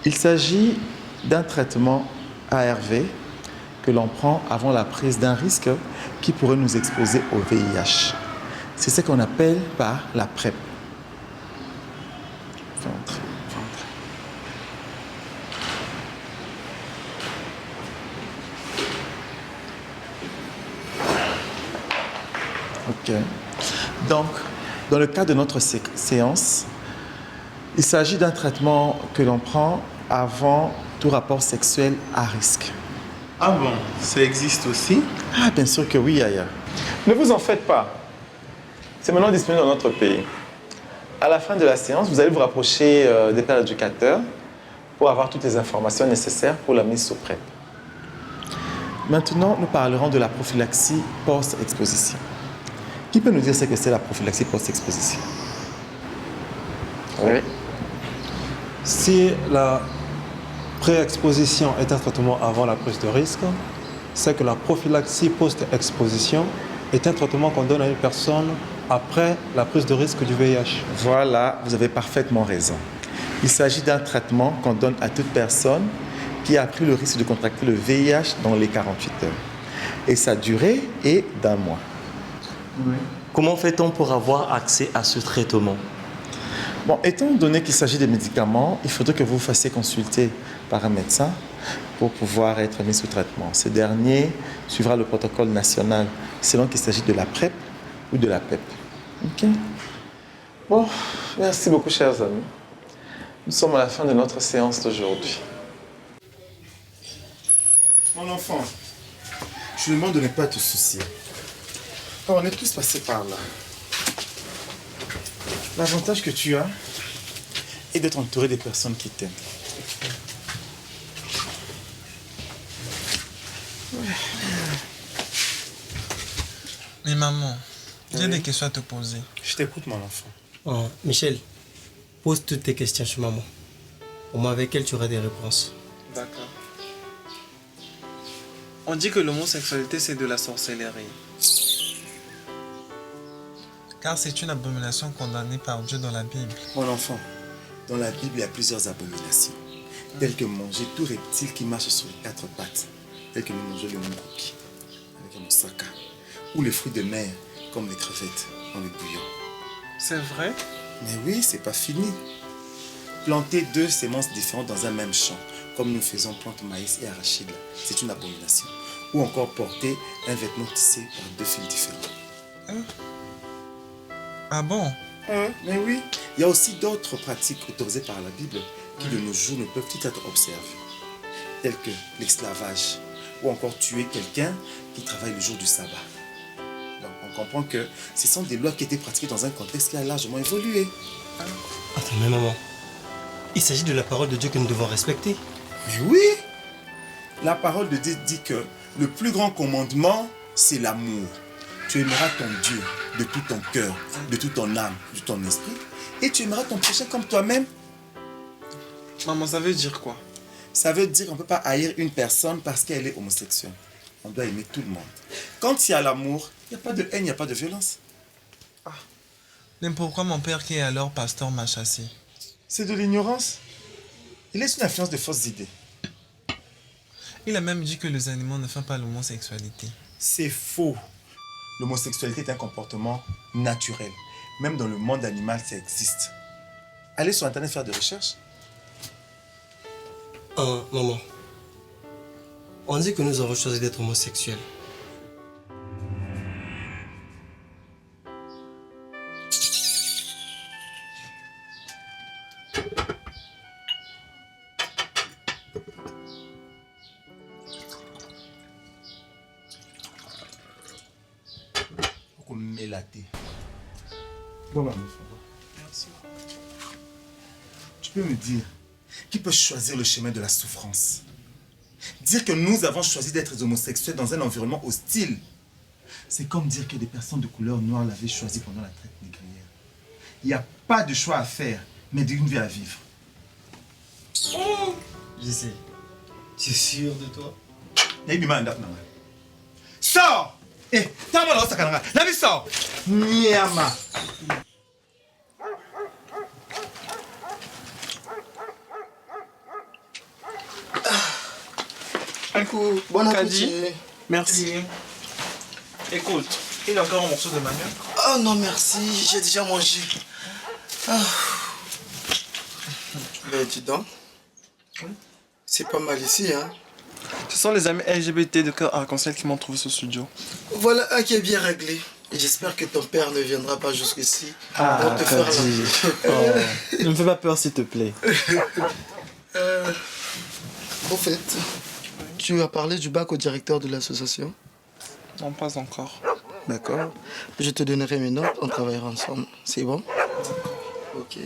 Il s'agit d'un traitement ARV que l'on prend avant la prise d'un risque qui pourrait nous exposer au VIH. C'est ce qu'on appelle par la PrEP. Fais entrer, fais entrer. Ok. Donc, dans le cas de notre séance, il s'agit d'un traitement que l'on prend avant tout rapport sexuel à risque. Ah bon, ça existe aussi? Ah, bien sûr que oui, Yaya. Ne vous en faites pas. C'est maintenant disponible dans notre pays. À la fin de la séance, vous allez vous rapprocher des pères éducateurs pour avoir toutes les informations nécessaires pour la mise sous PrEP. Maintenant, nous parlerons de la prophylaxie post-exposition. Qui peut nous dire ce que c'est la prophylaxie post-exposition? Oui. Si la pré-exposition est un traitement avant la prise de risque, c'est que la prophylaxie post-exposition est un traitement qu'on donne à une personne après la prise de risque du VIH. Voilà, vous avez parfaitement raison. Il s'agit d'un traitement qu'on donne à toute personne qui a pris le risque de contracter le VIH dans les 48 heures. Et sa durée est d'1 mois. Oui. Comment fait-on pour avoir accès à ce traitement? Bon, étant donné qu'il s'agit de médicaments, il faudrait que vous vous fassiez consulter par un médecin pour pouvoir être mis sous traitement. Ce dernier suivra le protocole national selon qu'il s'agit de la PrEP ou de la PEP. Ok? Bon, merci beaucoup, chers amis. Nous sommes à la fin de notre séance d'aujourd'hui. Mon enfant, je te demande de ne pas te soucier. On est tous passés par là. L'avantage que tu as est d'être entouré des personnes qui t'aiment. Mais maman, j'ai des questions à te poser. Je t'écoute, mon enfant. Oh, Michel, pose toutes tes questions sur maman. Au moins avec elle, tu auras des réponses. D'accord. On dit que l'homosexualité, c'est de la sorcellerie. Car c'est une abomination condamnée par Dieu dans la Bible. Mon enfant, dans la Bible, il y a plusieurs abominations. Telles que manger tout reptile qui marche sur les 4 pattes. Telles que nous mangeons le mourouki avec un moussaka. Ou les fruits de mer, comme les crevettes, dans le bouillon. C'est vrai? Mais oui, c'est pas fini. Planter 2 semences différentes dans un même champ, comme nous faisons plante maïs et arachide, c'est une abomination. Ou encore porter un vêtement tissé par 2 fils différents. Ah bon? Mais oui. Il y a aussi d'autres pratiques autorisées par la Bible qui de nos jours ne peuvent plus être observées. Telles que l'esclavage, ou encore tuer quelqu'un qui travaille le jour du sabbat. Donc on comprend que ce sont des lois qui étaient pratiquées dans un contexte qui a largement évolué. Attends, mais maman, il s'agit de la parole de Dieu que nous devons respecter. Mais oui! La parole de Dieu dit que le plus grand commandement, c'est l'amour. Tu aimeras ton Dieu de tout ton cœur, de toute ton âme, de ton esprit, et tu aimeras ton prochain comme toi-même. Maman, ça veut dire quoi? Ça veut dire qu'on ne peut pas haïr une personne parce qu'elle est homosexuelle. On doit aimer tout le monde. Quand il y a l'amour, il n'y a pas de haine, il n'y a pas de violence. Mais pourquoi mon père qui est alors pasteur m'a chassé? C'est de l'ignorance. Il est sous l'influence de fausses idées. Il a même dit que les animaux ne font pas l'homosexualité. C'est faux. L'homosexualité est un comportement naturel. Même dans le monde animal, ça existe. Allez sur Internet faire des recherches. Maman, on dit que nous avons choisi d'être homosexuels. Bon, maman. Merci. Tu peux me dire qui peut choisir le chemin de la souffrance? Dire que nous avons choisi d'être homosexuels dans un environnement hostile, c'est comme dire que des personnes de couleur noire l'avaient choisi pendant la traite négrière. Il n'y a pas de choix à faire, mais d'une vie à vivre. Je sais. Tu es sûr de toi? Sors! Eh, t'as mal au sakanara. La vie sort! Niama! Un coup. beaucoup. Bon appétit. Merci. Écoute, il y a encore un morceau de manioc? Oh non, merci. J'ai déjà mangé. Ah. Ben, dis donc. C'est pas mal ici, hein. Ce sont les amis LGBT de Cœur Arc-en-Ciel qui m'ont trouvé ce studio. Voilà un qui est bien réglé. Et j'espère que ton père ne viendra pas jusqu'ici pour te faire la... Ne me fais pas peur, s'il te plaît. Au fait, tu as parlé du bac au directeur de l'association? Non, pas encore. D'accord. Je te donnerai mes notes, on travaillera ensemble. C'est bon? Ok.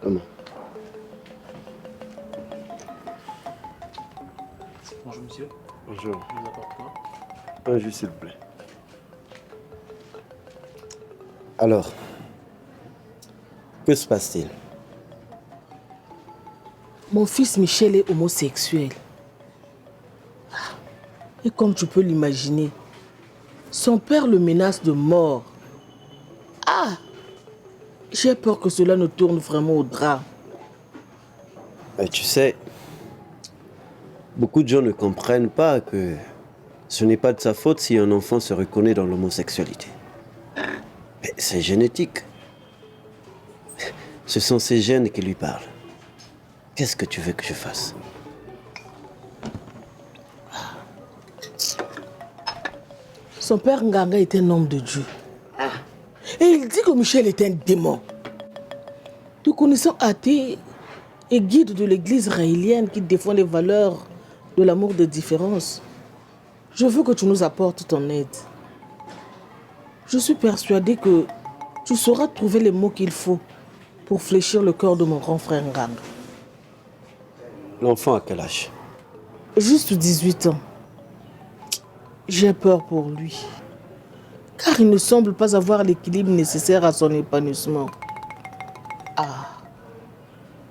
Comment? Bonjour monsieur. Bonjour. Je vous apporte quoi? Un jus s'il vous plaît. Alors, que se passe-t-il? Mon fils Michel est homosexuel. Et comme tu peux l'imaginer, son père le menace de mort. Ah! J'ai peur que cela ne tourne vraiment au drame. Et tu sais, beaucoup de gens ne comprennent pas que ce n'est pas de sa faute si un enfant se reconnaît dans l'homosexualité. Mais c'est génétique. Ce sont ces gènes qui lui parlent. Qu'est-ce que tu veux que je fasse? Son père Nganga est un homme de Dieu. Et il dit que Michel est un démon. Nous connaissons athée et guide de l'église raélienne qui défend les valeurs de l'amour de différence. Je veux que tu nous apportes ton aide. Je suis persuadée que tu sauras trouver les mots qu'il faut pour fléchir le cœur de mon grand frère Nganga. L'enfant a quel âge? Juste 18 ans. J'ai peur pour lui. Car il ne semble pas avoir l'équilibre nécessaire à son épanouissement. Ah,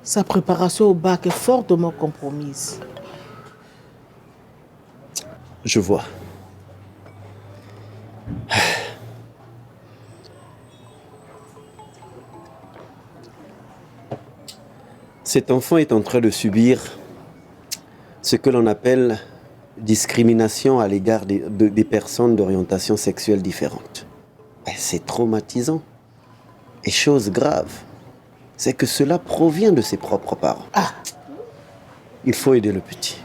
sa préparation au bac est fortement compromise. Je vois. Cet enfant est en train de subir ce que l'on appelle discrimination à l'égard des personnes d'orientation sexuelle différente. C'est traumatisant. Et chose grave, c'est que cela provient de ses propres parents. Il faut aider le petit.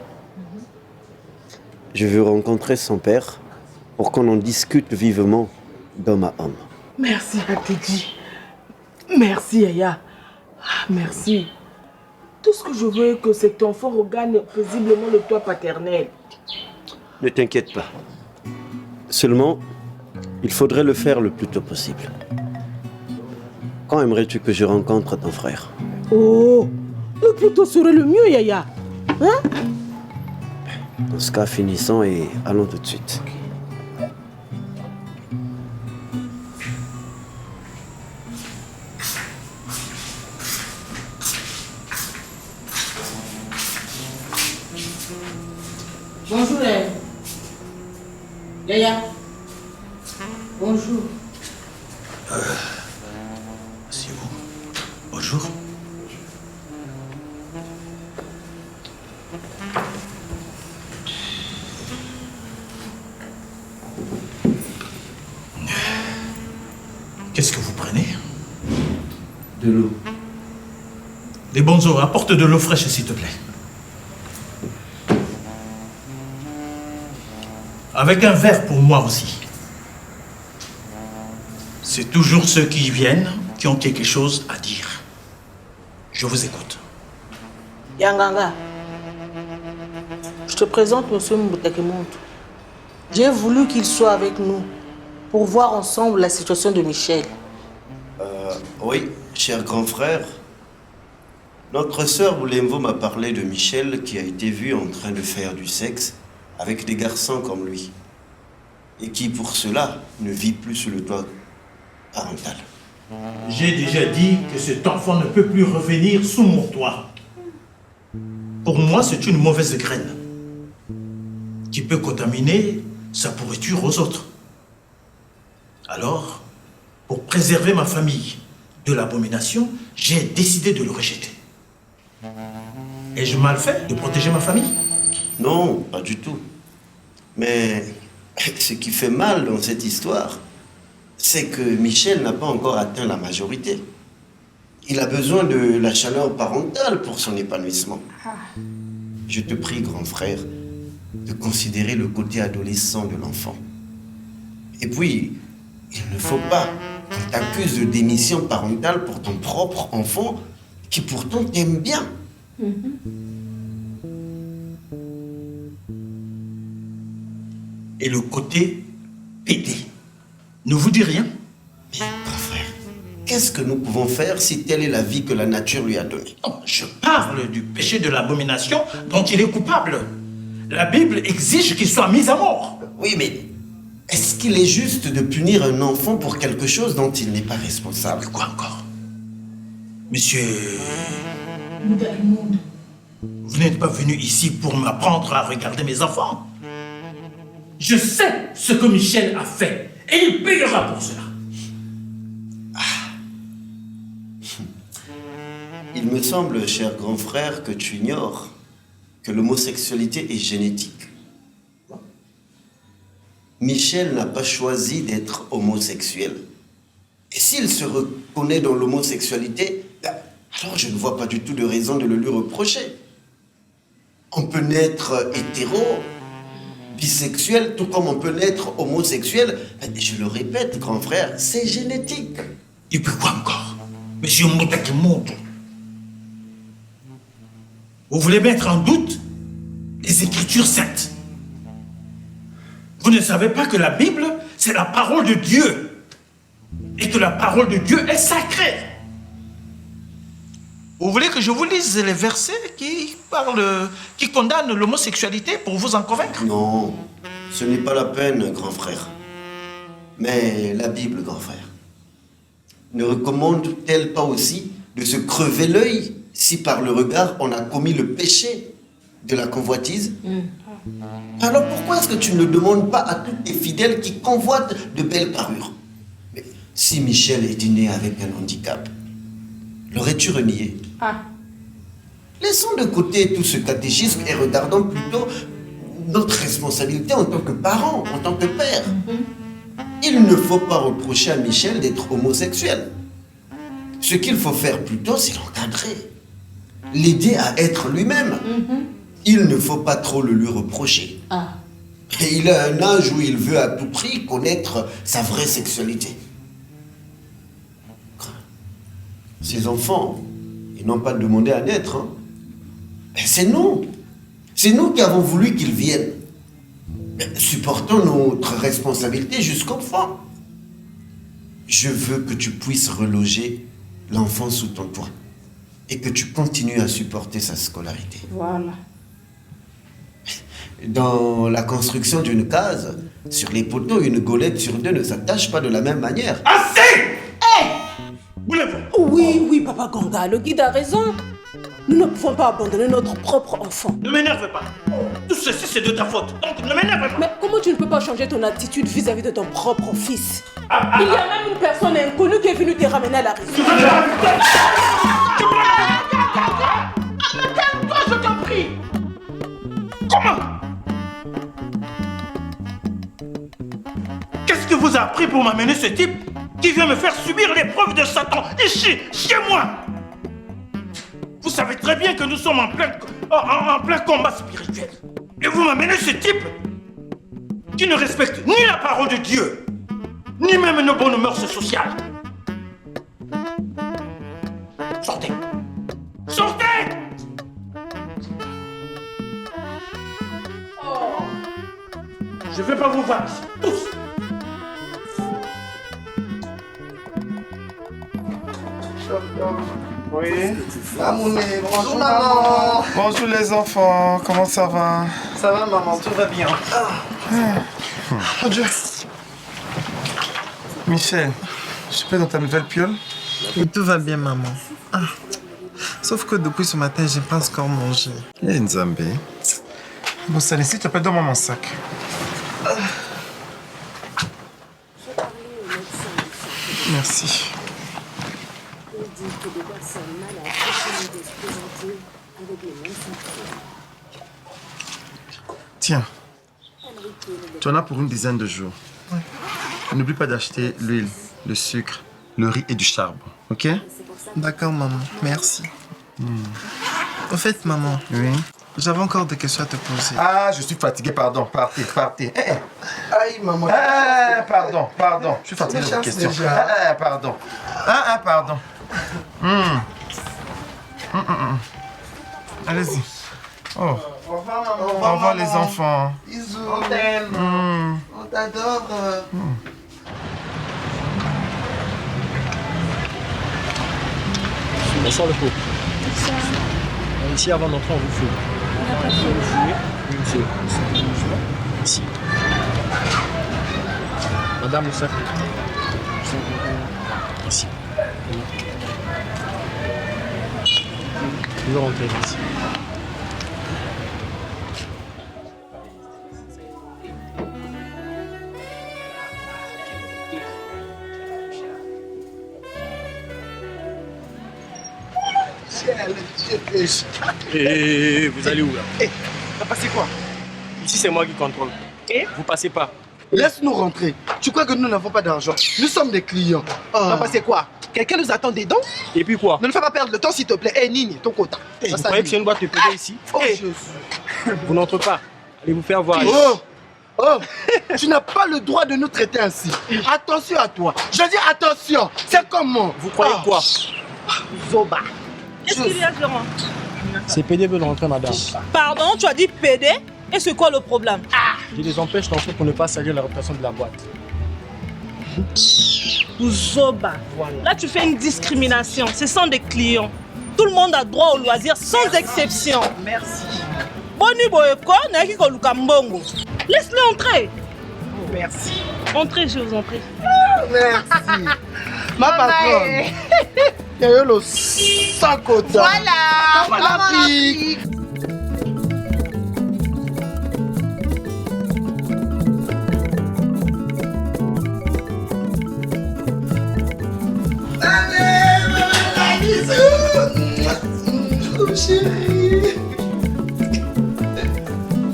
Je veux rencontrer son père pour qu'on en discute vivement d'homme à homme. Merci Atidi. Merci Yaya. Merci. Tout ce que je veux est que cet enfant regagne paisiblement le toit paternel. Ne t'inquiète pas. Seulement, il faudrait le faire le plus tôt possible. Quand aimerais-tu que je rencontre ton frère? Oh, le plus tôt serait le mieux, Yaya. Hein? Dans ce cas, finissons et allons tout de suite. Bonjour, Yaya. Bonjour. C'est vous. Bonjour. Qu'est-ce que vous prenez? De l'eau. Les bonzos, apporte de l'eau fraîche s'il te plaît. Avec un verre pour moi aussi. C'est toujours ceux qui y viennent qui ont quelque chose à dire. Je vous écoute. Yanganga, je te présente M. Mbutakemontu. J'ai voulu qu'il soit avec nous pour voir ensemble la situation de Michel. Oui, cher grand frère. Notre sœur Boulemvo m'a parlé de Michel qui a été vu en train de faire du sexe avec des garçons comme lui. Et qui, pour cela, ne vit plus sous le toit parental. J'ai déjà dit que cet enfant ne peut plus revenir sous mon toit. Pour moi, c'est une mauvaise graine qui peut contaminer sa pourriture aux autres. Alors, pour préserver ma famille de l'abomination, j'ai décidé de le rejeter. Ai-je mal fait de protéger ma famille? Non, pas du tout. Mais ce qui fait mal dans cette histoire, c'est que Michel n'a pas encore atteint la majorité. Il a besoin de la chaleur parentale pour son épanouissement. Je te prie, grand frère, de considérer le côté adolescent de l'enfant. Et puis, il ne faut pas qu'on t'accuse de démission parentale pour ton propre enfant qui pourtant t'aime bien. Et le côté pédé ne vous dit rien? Mais, grand frère, qu'est-ce que nous pouvons faire si telle est la vie que la nature lui a donnée? Non, je parle du péché de l'abomination dont il est coupable. La Bible exige qu'il soit mis à mort. Oui, mais est-ce qu'il est juste de punir un enfant pour quelque chose dont il n'est pas responsable? Quoi encore? Monsieur... Vous n'êtes pas venu ici pour m'apprendre à regarder mes enfants. Je sais ce que Michel a fait et il payera pour cela. Il me semble, cher grand frère, que tu ignores que l'homosexualité est génétique. Michel n'a pas choisi d'être homosexuel. Et s'il se reconnaît dans l'homosexualité, alors je ne vois pas du tout de raison de le lui reprocher. On peut naître hétéro, bisexuel, tout comme on peut naître homosexuel. Je le répète, grand frère, c'est génétique. Et puis quoi encore? Monsieur Moutakimonde, vous voulez mettre en doute les Écritures saintes. Vous ne savez pas que la Bible, c'est la parole de Dieu. Et que la parole de Dieu est sacrée. Vous voulez que je vous lise les versets qui condamnent l'homosexualité pour vous en convaincre? Non, ce n'est pas la peine, grand frère. Mais la Bible, grand frère, ne recommande-t-elle pas aussi de se crever l'œil si par le regard on a commis le péché de la convoitise? Alors pourquoi est-ce que tu ne demandes pas à tous tes fidèles qui convoitent de belles parures? Mais si Michel était né avec un handicap, l'aurais-tu renié? Laissons de côté tout ce catéchisme et regardons plutôt notre responsabilité en tant que parents, en tant que père. Il ne faut pas reprocher à Michel d'être homosexuel. Ce qu'il faut faire plutôt, c'est l'encadrer, l'aider à être lui-même. Il ne faut pas trop le lui reprocher. Et il a un âge où il veut à tout prix connaître sa vraie sexualité. Ces enfants, ils n'ont pas demandé à naître. Hein. C'est nous. C'est nous qui avons voulu qu'ils viennent. Supportons notre responsabilité jusqu'au fond. Je veux que tu puisses reloger l'enfant sous ton toit et que tu continues à supporter sa scolarité. Voilà. Dans la construction d'une case, sur les poteaux, une golette sur deux ne s'attache pas de la même manière. Assez! Oui, Papa Ganga, le guide a raison. Nous ne pouvons pas abandonner notre propre enfant. Ne m'énerve pas. Tout ceci, c'est de ta faute. Donc ne m'énerve pas. Mais comment tu ne peux pas changer ton attitude vis-à-vis de ton propre fils? Il y a même une personne inconnue qui est venue te ramener à la raison. Calme-toi, je t'en prie. Comment? Qu'est-ce que vous a appris pour m'amener ce type qui vient me faire subir l'épreuve de Satan ici, chez moi? Vous savez très bien que nous sommes en plein combat spirituel. Et vous m'amenez ce type qui ne respecte ni la parole de Dieu, ni même nos bonnes mœurs sociales. Sortez! Sortez! Oh. Je ne vais pas vous voir ici, tous! Oui. Mamoune, bonjour maman. Bonjour les enfants, comment ça va? Ça va maman, tout va bien. Oh Dieu. Michel, je peux dans ta nouvelle piole? Oui, tout va bien maman. Sauf que depuis ce matin, j'ai pas encore mangé. Eh Nzambe. Bon, Sally, s'il te plaît, donne-moi mon sac. Merci. Tiens, tu en as pour une dizaine de jours. Ouais. N'oublie pas d'acheter l'huile, le sucre, le riz et du charbon, ok? D'accord, maman. Merci. Au fait, maman. Oui? J'avais encore des questions à te poser. Ah, je suis fatigué, pardon. Partez. Aïe, maman. Pardon. Je suis fatigué de vos questions. Pardon. Pardon. Allez-y. Oh. Au revoir, maman. Au revoir, les enfants. Bisous. On t'aime. On t'adore. Bonsoir le pot. Ici, avant d'entrer, on vous fouille. On n'a pas Vous fouillez? Oui, monsieur. Ici. Madame, le sac. Ici. Vous pouvez rentrer ici. Et vous allez où là? T'as passé quoi? Ici c'est moi qui contrôle. Vous passez pas. Laisse-nous rentrer. Tu crois que nous n'avons pas d'argent? Nous sommes des clients. T'as passé quoi? Quelqu'un nous attend dedans? Et puis quoi? Ne nous fais pas perdre le temps s'il te plaît. Nigne, ton quota. Vous croyez que c'est une boîte de PD ici? Oh Jésus. Vous n'entrez pas. Allez vous faire voir. Oh, tu n'as pas le droit de nous traiter ainsi. Attention à toi. Je dis attention. C'est comment? Vous croyez quoi? Zoba. Qu'est-ce qu'il y a, Laurent? C'est PD veut rentrer, madame. Pardon, tu as dit PD? Et c'est quoi le problème? Je les empêche d'entrer pour ne pas salir la réputation de la boîte. Zoba. Voilà. Là, tu fais une discrimination. Ce sont des clients. Tout le monde a droit au loisir, sans exception. Merci. Boni boyeko, na ki koluka mbongo. Laisse-le entrer. Merci. Entrez, je vous en prie. Merci. Ma patronne. Il y a eu le sans quota. Voilà. Comme en Afrique. Chérie.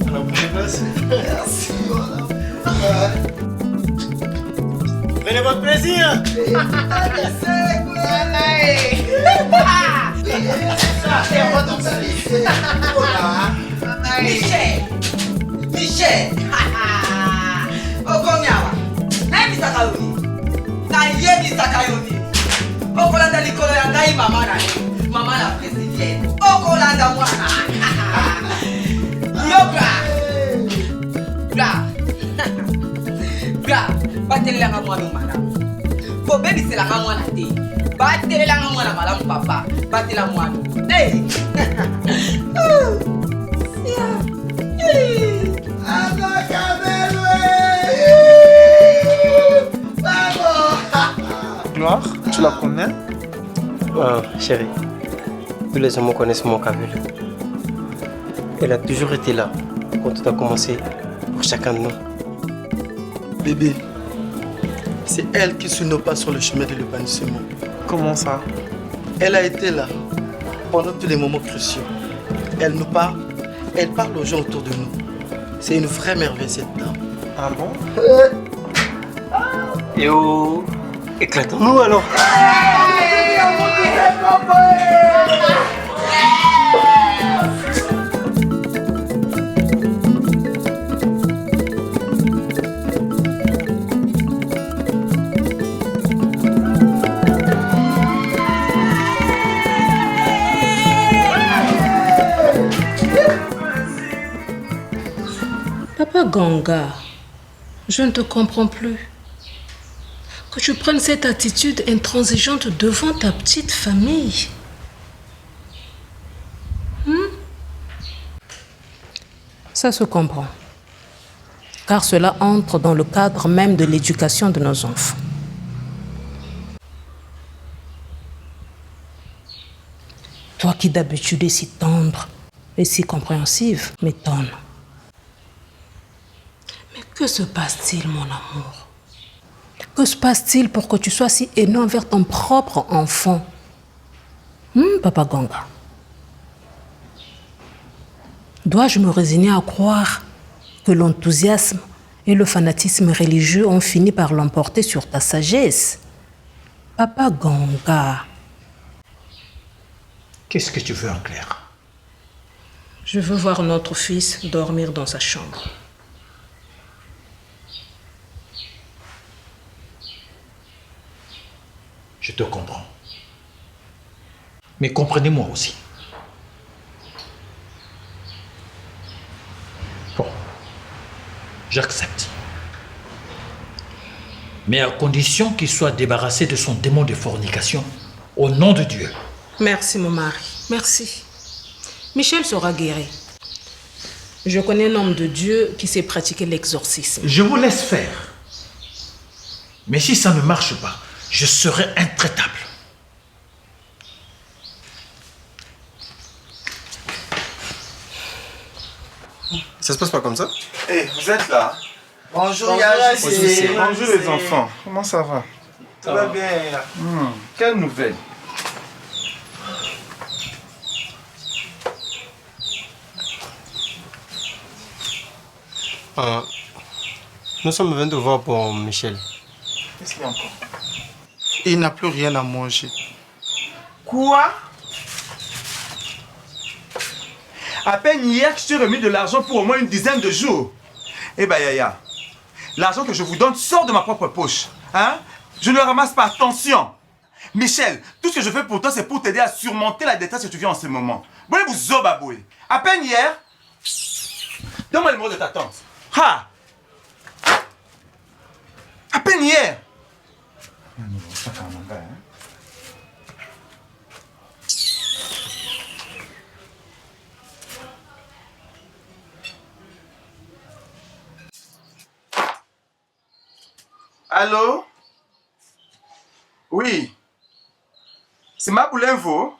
Alors, merci. Prenez votre plaisir. Michel. Okonyawa. Nayemisaka yoni. Nayemisaka yoni. Okolanda likolo ya ngai mama na ye. Mama la présidente. Okolanda mwana. Bra. Batelelanga mwana malamu. Ko bebiselanga mwana te. Batelelanga mwana malamu papa. Batela mwana. Hey. Gloire, tu la connais? Chérie, tous les hommes connaissent mon Kabelo. Elle a toujours été là quand tout a commencé pour chacun de nous. Bébé, c'est elle qui suit nos pas sur le chemin de l'épanouissement. Comment ça? Elle a été là pendant tous les moments cruciaux. Elle nous parle, elle parle aux gens autour de nous. C'est une vraie merveille cette dame. Ah bon? Et oh, éclatons-nous alors. Papa Ganga, je ne te comprends plus. Que tu prennes cette attitude intransigeante devant ta petite famille. Ça se comprend. Car cela entre dans le cadre même de l'éducation de nos enfants. Toi qui d'habitude es si tendre et si compréhensive, m'étonne. Mais que se passe-t-il, mon amour? Que Que se passe-t-il pour que tu sois si haineux envers ton propre enfant? Papa Ganga. Dois-je me résigner à croire que l'enthousiasme et le fanatisme religieux ont fini par l'emporter sur ta sagesse? Papa Ganga. Qu'est-ce que tu veux en clair? Je veux voir notre fils dormir dans sa chambre. Je te comprends. Mais comprenez-moi aussi. Bon, j'accepte. Mais à condition qu'il soit débarrassé de son démon de fornication, au nom de Dieu. Merci, mon mari. Merci. Michel sera guéri. Je connais un homme de Dieu qui sait pratiquer l'exorcisme. Je vous laisse faire. Mais si ça ne marche pas, je serai intraitable. Ça se passe pas comme ça? Hé, vous êtes là? Bonjour, Yaya. Bonjour, Bonjour les enfants. Comment ça va? Ça va bien, Yaya. Quelle nouvelle? Nous sommes venus te voir pour Michel. Qu'est-ce qu'il y a encore? Il n'a plus rien à manger. Quoi? À peine hier, je t'ai remis de l'argent pour au moins une dizaine de jours. Eh ben Yaya, l'argent que je vous donne sort de ma propre poche. Hein? Je ne le ramasse pas, attention. Michel, tout ce que je fais pour toi, c'est pour t'aider à surmonter la détresse que tu vis en ce moment. Voulez vous zobabouer. À peine hier, donne-moi le numéro de ta tante. Ha! À peine hier. Allô? Oui. C'est Maboulenvo?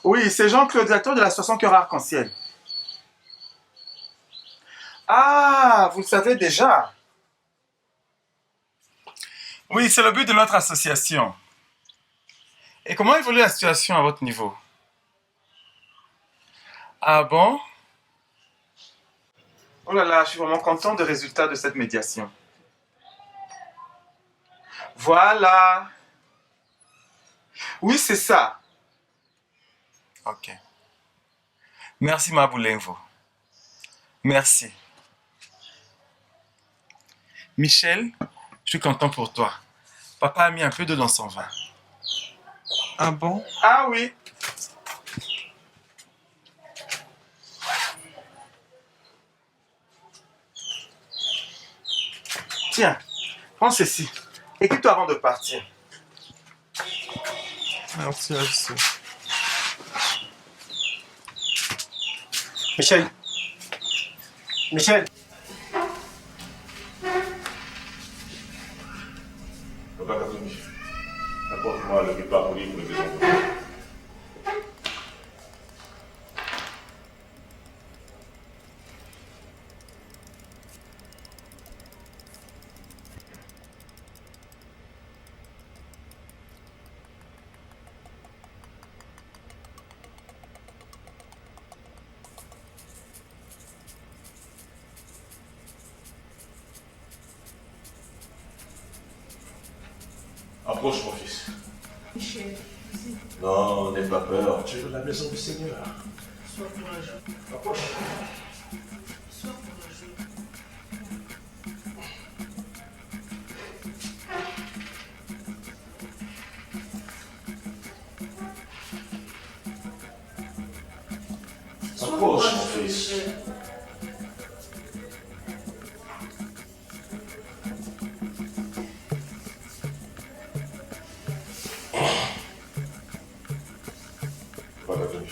Oui, c'est Jean-Claude, directeur de l'association Cœur Arc-en-Ciel. Ah, vous le savez déjà. Oui, c'est le but de notre association. Et comment évolue la situation à votre niveau? Ah bon? Oh là là, je suis vraiment content des résultats de cette médiation. Voilà. Oui, c'est ça. Ok. Merci, Maboulenvo. Merci. Michel, je suis content pour toi. Papa a mis un peu d'eau dans son vin. Ah bon? Ah oui. Tiens, prends ceci. Écoute-toi avant de partir. Merci, merci. Michel. Michel. Apporte-moi le repas pour les enfants. Approche, mon fils. Michel, Non, n'aie pas peur. Tu es dans la maison du Seigneur. sois courageux. Approche. Sois courageux. Approche, mon fils. Voilà, venue.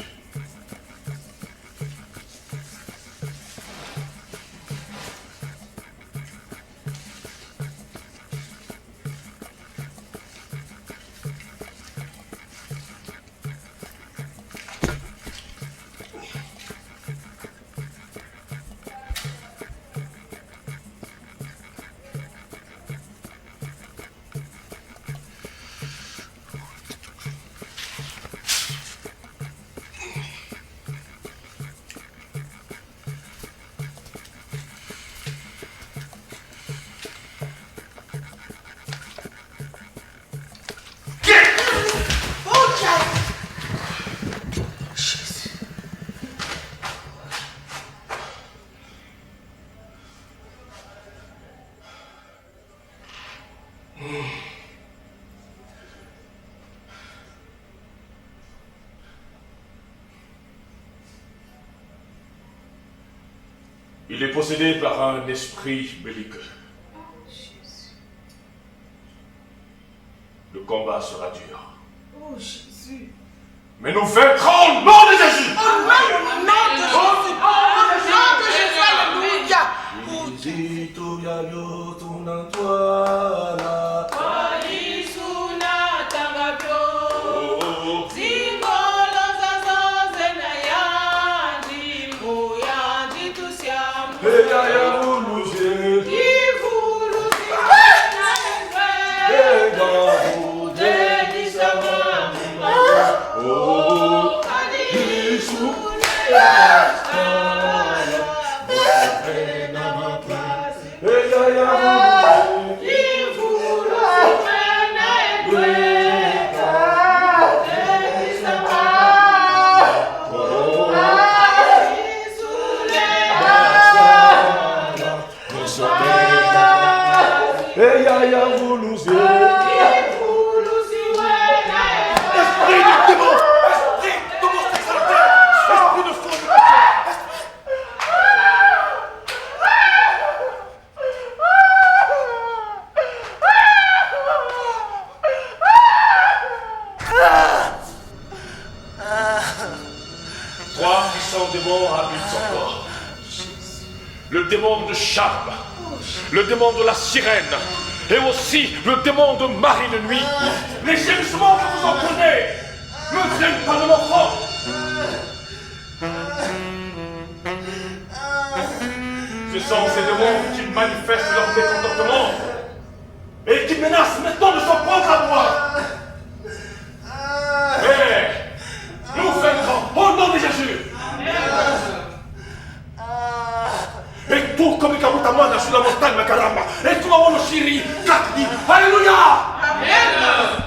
Il est possédé par un esprit belliqueux. Le combat sera dur. Oh Jésus. Mais nous vaincrons au nom de Jésus. Au nom de Jésus. Au nom de Jésus. Trois puissants démons habitent son corps. Le démon de Charme, le démon de la sirène, et aussi le démon de Marie de Nuit. Les gémissements que vous entendez ne viennent pas de l'enfant. Ce sont ces démons qui manifestent leur mécontentement et qui menacent maintenant de s'en prendre à moi. Mais nous vaincrons au nom de Jésus. Et tout comme Kabutamana sur la montagne Makarama, et tout le monde Shiri, Kakni, Alléluia. Amen.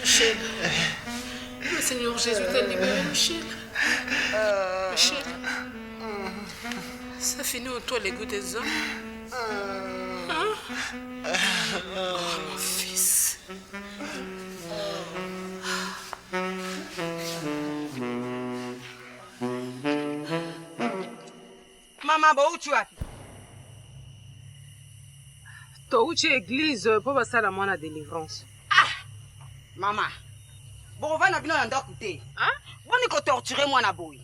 Michel, le Seigneur Jésus t'a libéré, Michel. Michel, ça finit en toi les goûts des hommes. Hein? Oh, mon fils. Maman, où tu as? Touchi église pour passer la moine à délivrance. Ah! Maman, bon, on va n'abîmer un doc côté. Hein? Bon, il faut torturer moi na boy.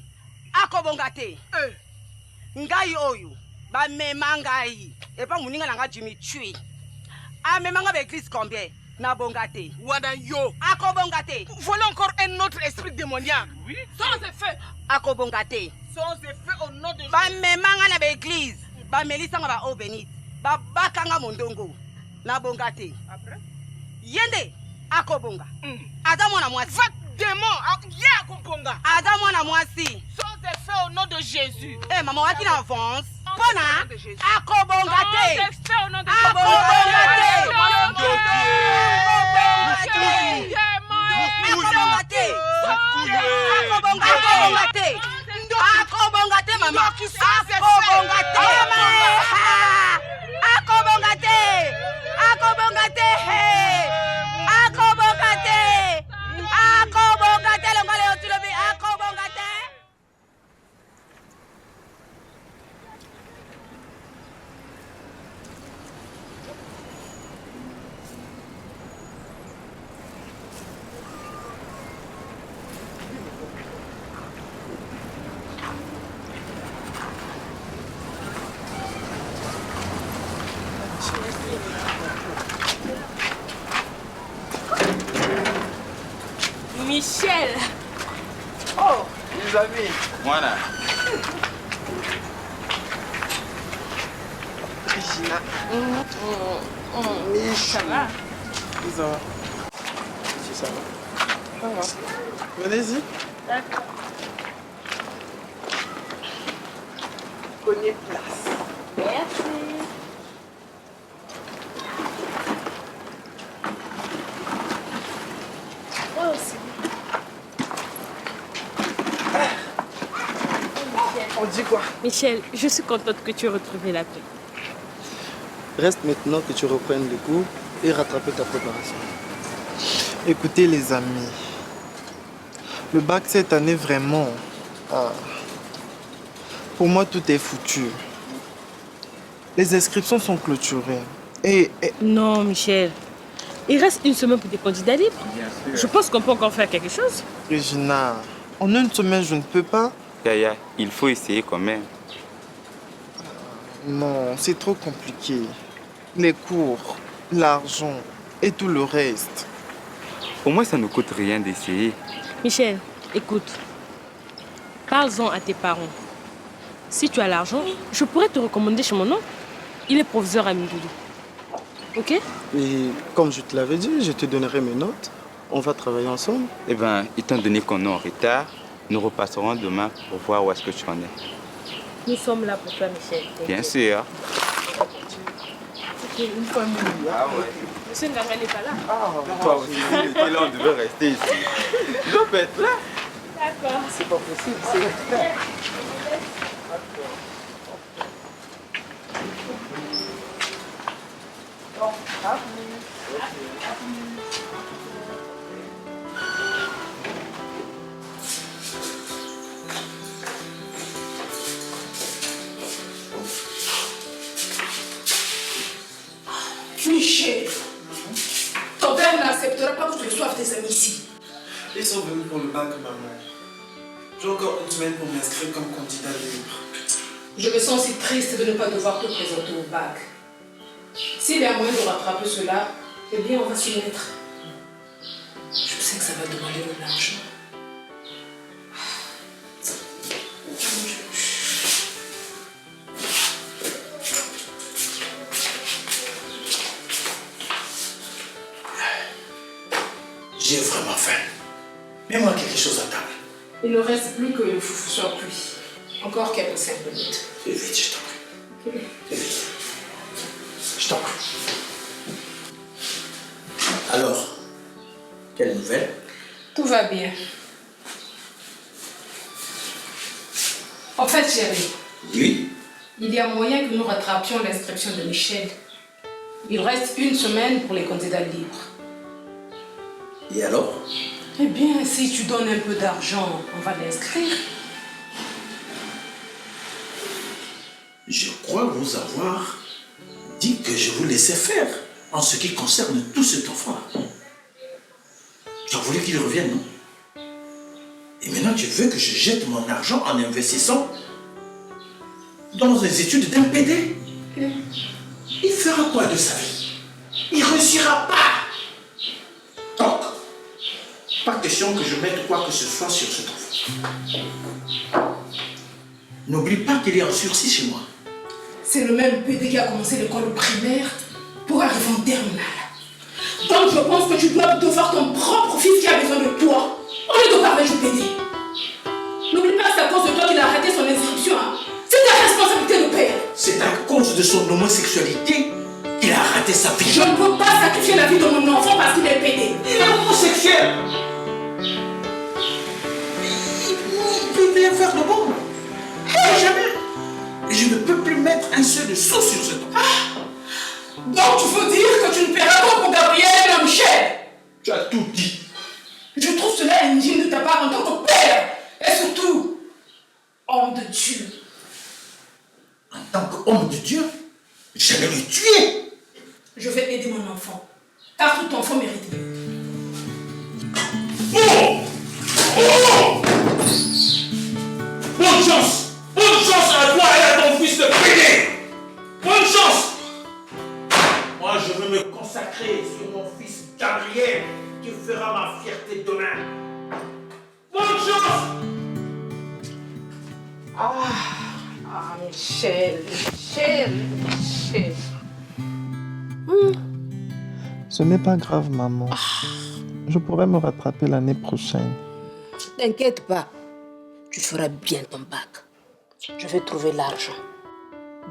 Ako bongate. Ngai oyu. Ba me mangai. Et pas mon n'inga Jimmy tue. Ah, me manga l'église combien? Na bongate. Wada yo. Ako bongate. Voilà encore un autre esprit démoniaque. Oui. Sans effet. Ako bongate. Sans effet au nom de Jésus. Ba me manga na l'église. Ba melisa nga ba eau bénite. babakanga mondongo na bonga te. Yende akobonga. Ada mwana mwasi. Va démon, yé akobonga. Ada mwana mwasi. Chose est fait au nom de Jésus. Eh maman waki na avance. Pona akobonga te. Chose est fait au nom de Jésus. Akobonga te mama. Michel. Oh, les amis. Voilà. Regina. Ça va? Ça va. Si, ça va. Ça va. Venez-y. D'accord. Prenez place. Merci. Moi aussi. On dit quoi? Michel, je suis contente que tu aies retrouvé la paix. Reste maintenant que tu reprennes le cours et rattraper ta préparation. Écoutez les amis, le bac cette année vraiment, pour moi tout est foutu. Les inscriptions sont clôturées. Et... Non Michel, il reste une semaine pour des candidats libres. Je pense qu'on peut encore faire quelque chose. Regina, en une semaine je ne peux pas. Yaya, il faut essayer quand même. Non, c'est trop compliqué. Les cours, l'argent et tout le reste. Au moins, ça ne coûte rien d'essayer. Michel, écoute. Parle-en à tes parents. Si tu as l'argent, je pourrais te recommander chez mon oncle. Il est professeur à Mindoudou. Ok? Et comme je te l'avais dit, je te donnerai mes notes. On va travailler ensemble. Eh bien, étant donné qu'on est en retard, nous repasserons demain pour voir où est-ce que tu en es. Nous sommes là pour toi, Michel. Bien sûr. C'est une famille. Ah ouais. Monsieur Nganga n'est pas là. Ah, toi aussi, il était là, on devait rester ici. Je peux être là. D'accord. C'est pas possible. Michel, ton père n'acceptera pas que tu reçoives tes amis ici. Ils sont venus pour le bac, maman. J'ai encore une semaine pour m'inscrire comme candidat libre. Je me sens si triste de ne pas devoir te présenter au bac. S'il y a moyen de rattraper cela, eh bien on va s'y mettre. Je sais que ça va demander de l'argent. J'ai vraiment faim. Mets-moi quelque chose à table. Il ne reste plus que le foufou soit cuit. Encore quelques 5 minutes. Fais vite, je t'en prie. Fais vite. Je t'en prie. Alors, quelle nouvelle? Tout va bien. En fait, chérie. Oui. Il y a moyen que nous rattrapions l'inscription de Michel. Il reste une semaine pour les candidats libres. Et alors? Eh bien, si tu donnes un peu d'argent, on va l'inscrire. Je crois vous avoir dit que je vous laissais faire en ce qui concerne tout cet enfant-là. Tu as voulu qu'il revienne, non? Et maintenant, tu veux que je jette mon argent en investissant dans les études d'un PD? Il fera quoi de sa vie? Il ne réussira pas. Donc, pas question que je mette quoi que ce soit sur cet enfant. N'oublie pas qu'il est en sursis chez moi. C'est le même PD qui a commencé l'école primaire pour arriver en terminale. Donc je pense que tu dois devoir ton propre fils qui a besoin de toi, au lieu de parler du PD. N'oublie pas que c'est à cause de toi qu'il a arrêté son inscription. Hein. C'est ta responsabilité de père. C'est à cause de son homosexualité qu'il a raté sa vie. Je ne peux pas sacrifier la vie de mon enfant parce qu'il est PD. Il est homosexuel. Il peut rien faire de bon. Jamais. Et je ne peux plus mettre un seul sou sur ce temps. Donc tu veux dire que tu ne paieras pas pour Gabriel et Michel? Tu as tout dit. Je trouve cela indigne de ta part en tant que père. Et surtout, homme de Dieu. En tant qu'homme de Dieu, j'allais le tuer. Je vais aider mon enfant. Car tout enfant mérite mieux. Oh! Oh! Bonne chance! Bonne chance à toi et à ton fils de PD! Bonne chance! Moi, je veux me consacrer sur mon fils Gabriel qui fera ma fierté demain. Bonne chance! Ah, Michel. Ce n'est pas grave, maman. Je pourrais me rattraper l'année prochaine. T'inquiète pas. Tu feras bien ton bac. Je vais trouver l'argent.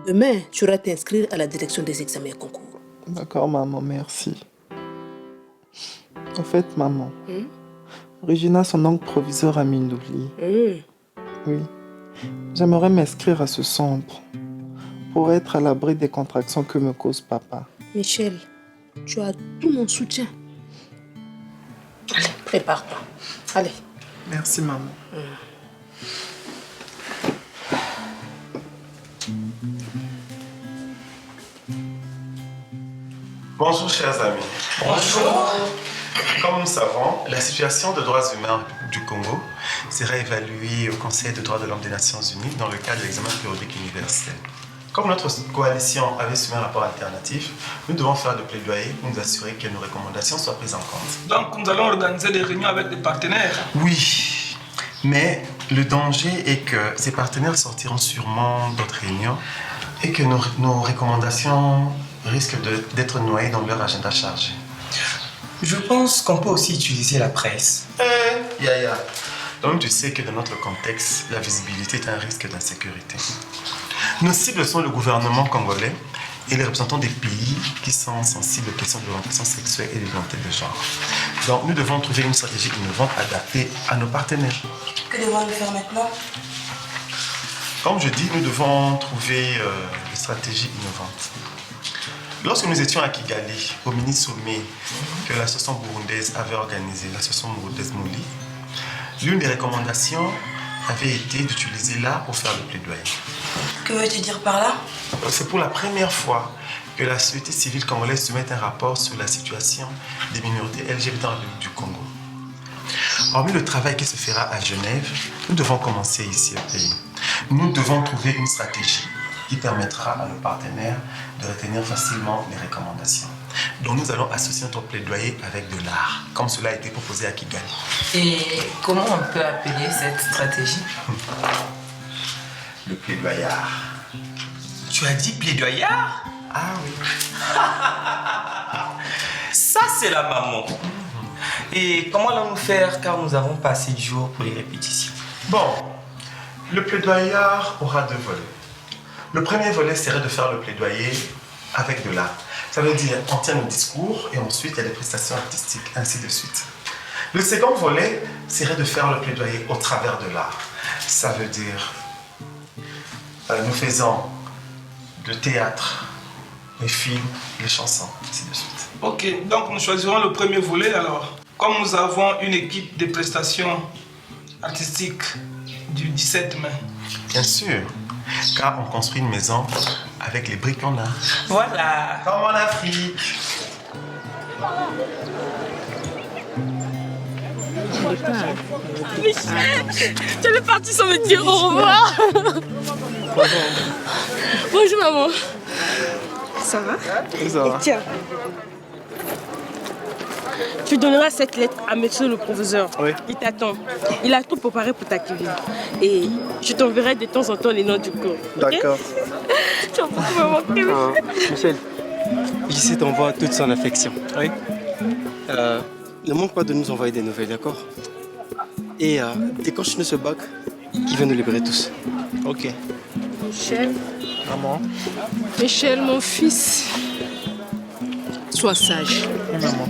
Demain, tu iras t'inscrire à la direction des examens et concours. D'accord, maman, merci. En fait, maman, Regina, son oncle proviseur à Mindouli. Oui. J'aimerais m'inscrire à ce centre pour être à l'abri des contractions que me cause papa. Michel, tu as tout mon soutien. Allez, prépare-toi. Allez. Merci, maman. Bonjour chers amis. Bonjour. Comme nous le savons, la situation des droits humains du Congo sera évaluée au Conseil des droits de l'homme des Nations Unies dans le cadre de l'examen périodique universel. Comme notre coalition avait soumis un rapport alternatif, nous devons faire de plaidoyer pour nous assurer que nos recommandations soient prises en compte. Donc nous allons organiser des réunions avec des partenaires. Oui, mais le danger est que ces partenaires sortiront sûrement d'autres réunions et que nos recommandations risquent d'être noyées dans leur agenda chargé. Je pense qu'on peut aussi utiliser la presse. Yaya, donc tu sais que dans notre contexte, la visibilité est un risque d'insécurité. Nos cibles sont le gouvernement congolais et les représentants des pays qui sont sensibles aux questions de l'orientation sexuelle et de l'identité de genre. Donc nous devons trouver une stratégie innovante adaptée à nos partenaires. Que devons-nous faire maintenant? Comme je dis, nous devons trouver des stratégies innovantes. Lorsque nous étions à Kigali, au mini-sommet que l'association burundaise avait organisé, l'association burundaise Mouli, l'une des recommandations avait été d'utiliser l'art pour faire le plaidoyer. Que veux-tu dire par là? C'est pour la première fois que la société civile congolaise soumet un rapport sur la situation des minorités LGBT en République du Congo. Hormis le travail qui se fera à Genève, nous devons commencer ici au pays. Nous devons trouver une stratégie qui permettra à nos partenaires de retenir facilement les recommandations. Donc nous allons associer notre plaidoyer avec de l'art, comme cela a été proposé à Kigali. Et comment on peut appeler cette stratégie? Le plaidoyard. Tu as dit plaidoyard? Ah oui. Ça, c'est la maman. Et comment allons-nous faire car nous avons pas assez de jours pour les répétitions? Bon, le plaidoyard aura deux volets. Le premier volet serait de faire le plaidoyer avec de l'art. Ça veut dire, on tient le discours et ensuite il y a des prestations artistiques, ainsi de suite. Le second volet serait de faire le plaidoyer au travers de l'art. Ça veut dire, nous faisons le théâtre, les films, les chansons, ainsi de suite. Ok, donc nous choisirons le premier volet alors. Comme nous avons une équipe de prestations artistiques du 17 mai. Bien sûr, car on construit une maison avec les briques qu'on a. Voilà. Comme en Afrique. Michel, tu es parti sans me dire au revoir. Bonjour maman. Ça va? Oui, ça va. Tiens. Tu donneras cette lettre à monsieur le professeur. Oui. Il t'attend. Il a tout préparé pour t'accueillir. Et je t'enverrai de temps en temps les noms du cours. D'accord. Ciao. beaucoup me manquer, Michel. Michel, JC t'envoie toute son affection. Oui. Ne manque pas de nous envoyer des nouvelles, d'accord? Et dès qu'on finit ce bac, il va nous libérer tous. Ok. Michel. Maman. Michel, mon fils. Sois sage. Oui, maman.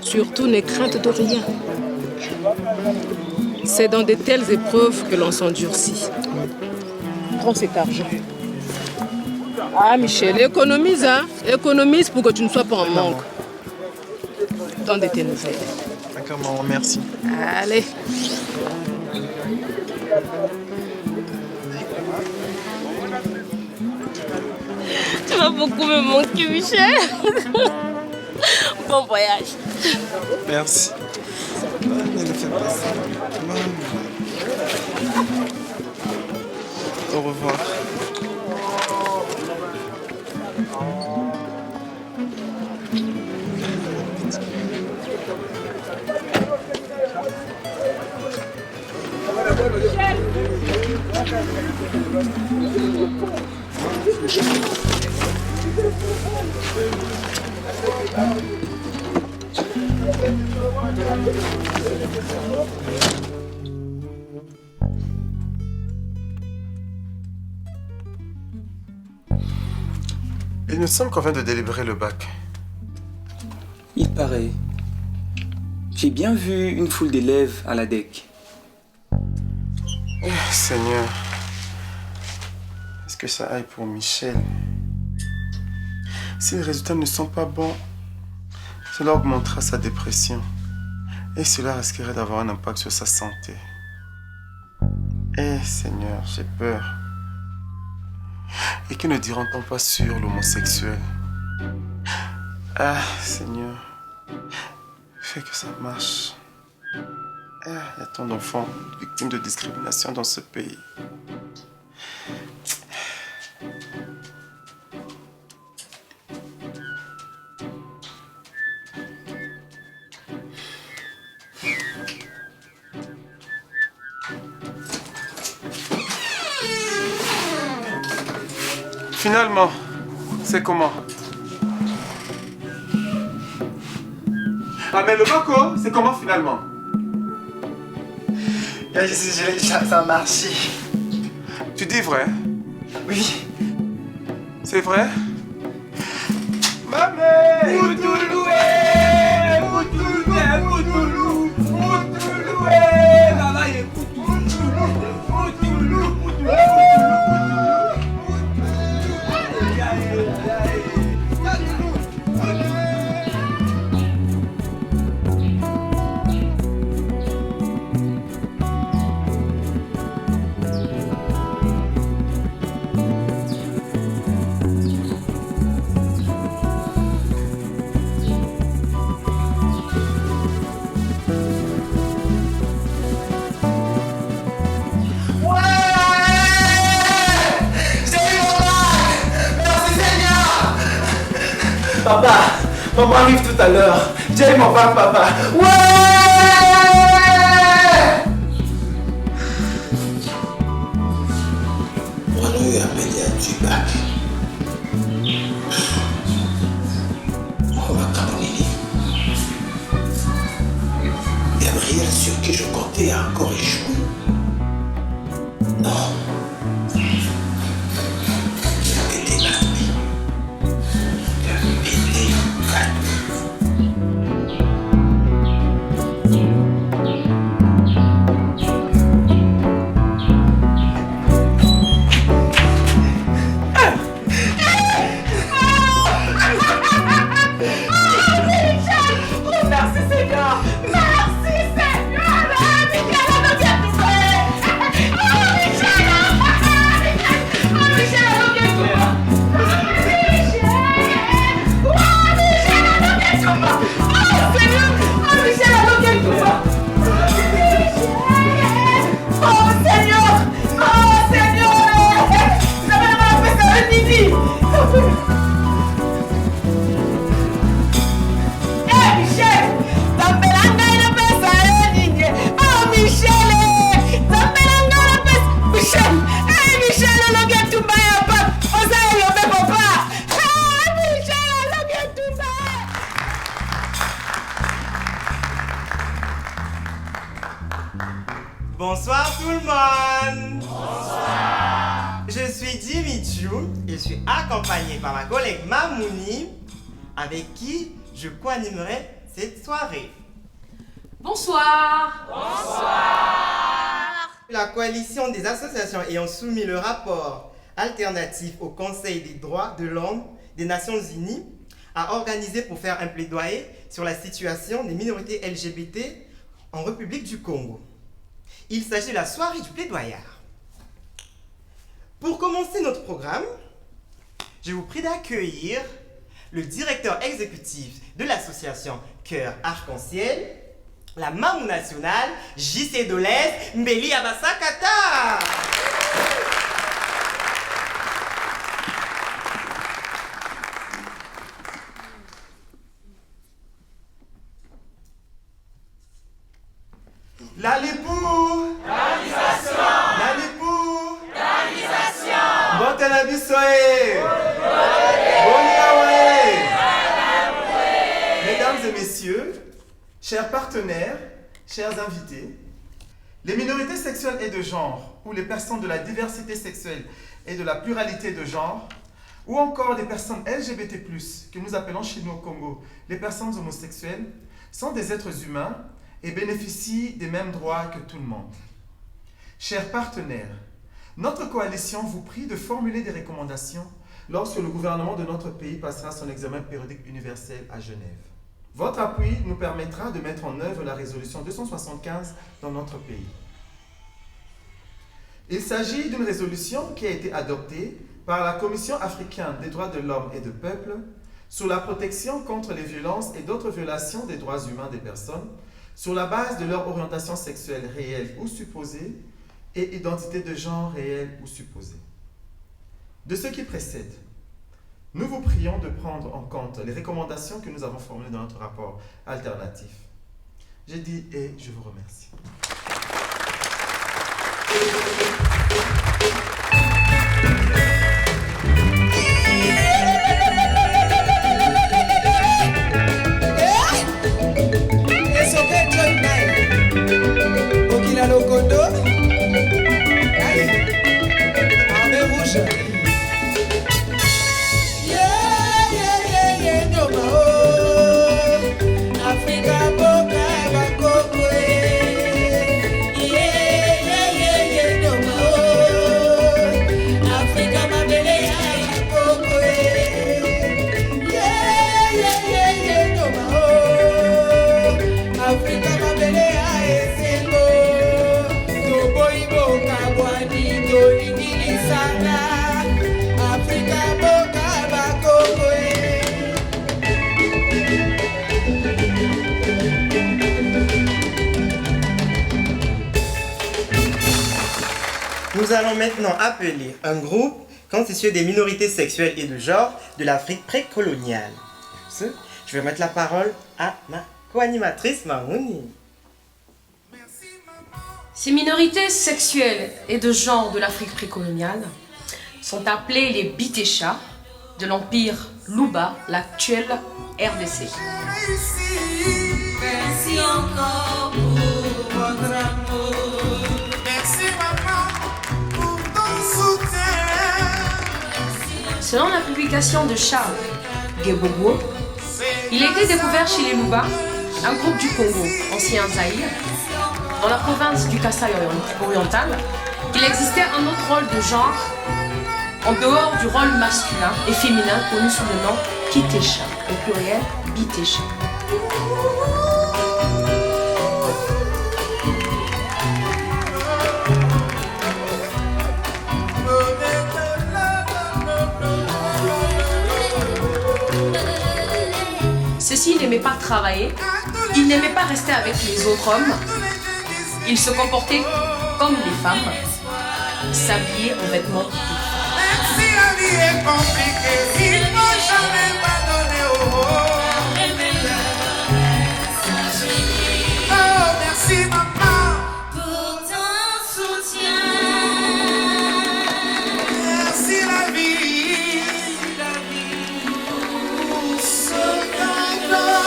Surtout, n'aie crainte de rien. C'est dans de telles épreuves que l'on s'endurcit. Prends cet argent. Ah, Michel, économise, hein? Économise pour que tu ne sois pas en manque. Donne de tes nouvelles. D'accord, maman, merci. Allez. Tu vas beaucoup me manquer, Michel. Bon voyage. Merci. Ne le fais pas ça. Au revoir. Il me semble qu'on vient de délibérer le bac. Il paraît. J'ai bien vu une foule d'élèves à la DEC. Seigneur, est-ce que ça aille pour Michel? Si les résultats ne sont pas bons, cela augmentera sa dépression et cela risquerait d'avoir un impact sur sa santé. Seigneur, j'ai peur. Et que ne diront-on pas sur l'homosexuel? Ah, Seigneur, fais que ça marche. Il y a tant d'enfants victimes de discrimination dans ce pays. Finalement, c'est comment? Ah mais le Boko, c'est comment finalement? Ça a marché. Tu dis vrai? Oui. C'est vrai? Mamé! Moutouloué! Moutouloué! Moutouloué! Moutouloué! Là-là, il est Moutouloué! Moutouloué! Moutouloué! Papa, maman arrive tout à l'heure. J'ai mon père, papa. Ouais! On lui a appelé à Tubac. On va cambriner. Gabriel, sur qui je comptais, a encore échoué. Non. Merci Seigneur! jour, je suis accompagné par ma collègue Mamouni, avec qui je co-animerai cette soirée. Bonsoir. Bonsoir. La coalition des associations ayant soumis le rapport alternatif au Conseil des droits de l'homme des Nations Unies a organisé pour faire un plaidoyer sur la situation des minorités LGBT en République du Congo. Il s'agit de la soirée du plaidoyard. Pour commencer notre programme, je vous prie d'accueillir le directeur exécutif de l'association Cœur Arc-en-Ciel, la Mamou nationale, J.C. Dolès, Mbeli Abasakata. La Lipou! La Lipou! Bon Tanabisoye! Mesdames et messieurs, chers partenaires, chers invités, les minorités sexuelles et de genre, ou les personnes de la diversité sexuelle et de la pluralité de genre, ou encore les personnes LGBT+, que nous appelons chez nous au Congo les personnes homosexuelles, sont des êtres humains et bénéficient des mêmes droits que tout le monde. Chers partenaires, notre coalition vous prie de formuler des recommandations lorsque le gouvernement de notre pays passera son examen périodique universel à Genève. Votre appui nous permettra de mettre en œuvre la résolution 275 dans notre pays. Il s'agit d'une résolution qui a été adoptée par la Commission africaine des droits de l'homme et du peuple sur la protection contre les violences et d'autres violations des droits humains des personnes sur la base de leur orientation sexuelle réelle ou supposée et identité de genre réelle ou supposée. De ce qui précède, nous vous prions de prendre en compte les recommandations que nous avons formulées dans notre rapport alternatif. J'ai dit et je vous remercie. Nous allons maintenant appeler un groupe constitué des minorités sexuelles et de genre de l'Afrique précoloniale. Je vais mettre la parole à ma co-animatrice Mamouni. Ces minorités sexuelles et de genre de l'Afrique précoloniale sont appelées les Bitécha de l'empire Luba, l'actuelle RDC. Merci encore pour votre amour. Merci maman pour ton soutien. Selon la publication de Charles Gebogo, il a été découvert chez les Luba, un groupe du Congo, ancien Zaïre, dans la province du Kasaï oriental, qu'il existait un autre rôle de genre en dehors du rôle masculin et féminin connu sous le nom Kitécha, au pluriel Bitécha. Ceux-ci n'aimaient pas travailler, ils n'aimaient pas rester avec les autres hommes, ils se comportaient comme les femmes, s'habillaient en vêtements. Même si la vie est compliquée, il ne faut jamais pardonner au Oh, merci maman pour ton soutien. Merci la vie pour ce cadeau.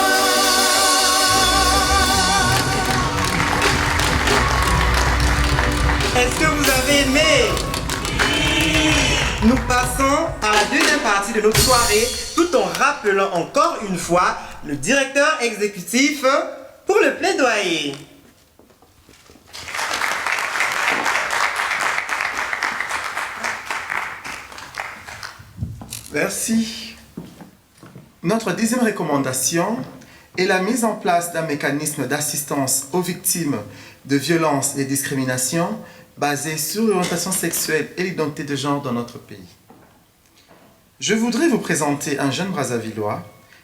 Est-ce que vous avez aimé? Nous parlons passons à la deuxième partie de notre soirée, tout en rappelant encore une fois le directeur exécutif pour le plaidoyer. Merci. Notre 10e recommandation est la mise en place d'un mécanisme d'assistance aux victimes de violences et discriminations basé sur l'orientation sexuelle et l'identité de genre dans notre pays. Je voudrais vous présenter un jeune Brazzavillois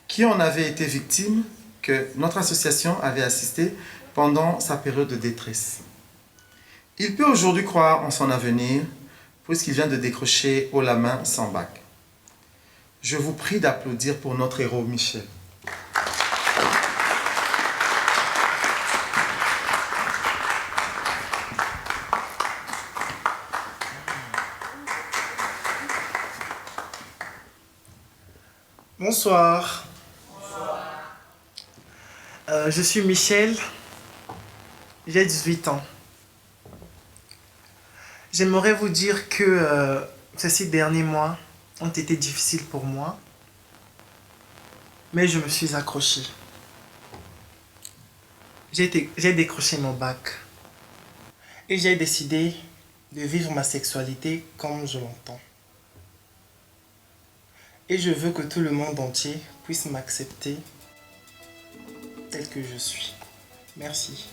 qui en avait été victime, que notre association avait assisté pendant sa période de détresse. Il peut aujourd'hui croire en son avenir puisqu'il vient de décrocher haut la main son bac. Je vous prie d'applaudir pour notre héros Michel. Bonsoir. Je suis Michel. J'ai 18 ans. J'aimerais vous dire que ces 6 derniers mois ont été difficiles pour moi, mais je me suis accroché. J'ai décroché mon bac et j'ai décidé de vivre ma sexualité comme je l'entends. Et je veux que tout le monde entier puisse m'accepter tel que je suis. Merci.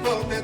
Porte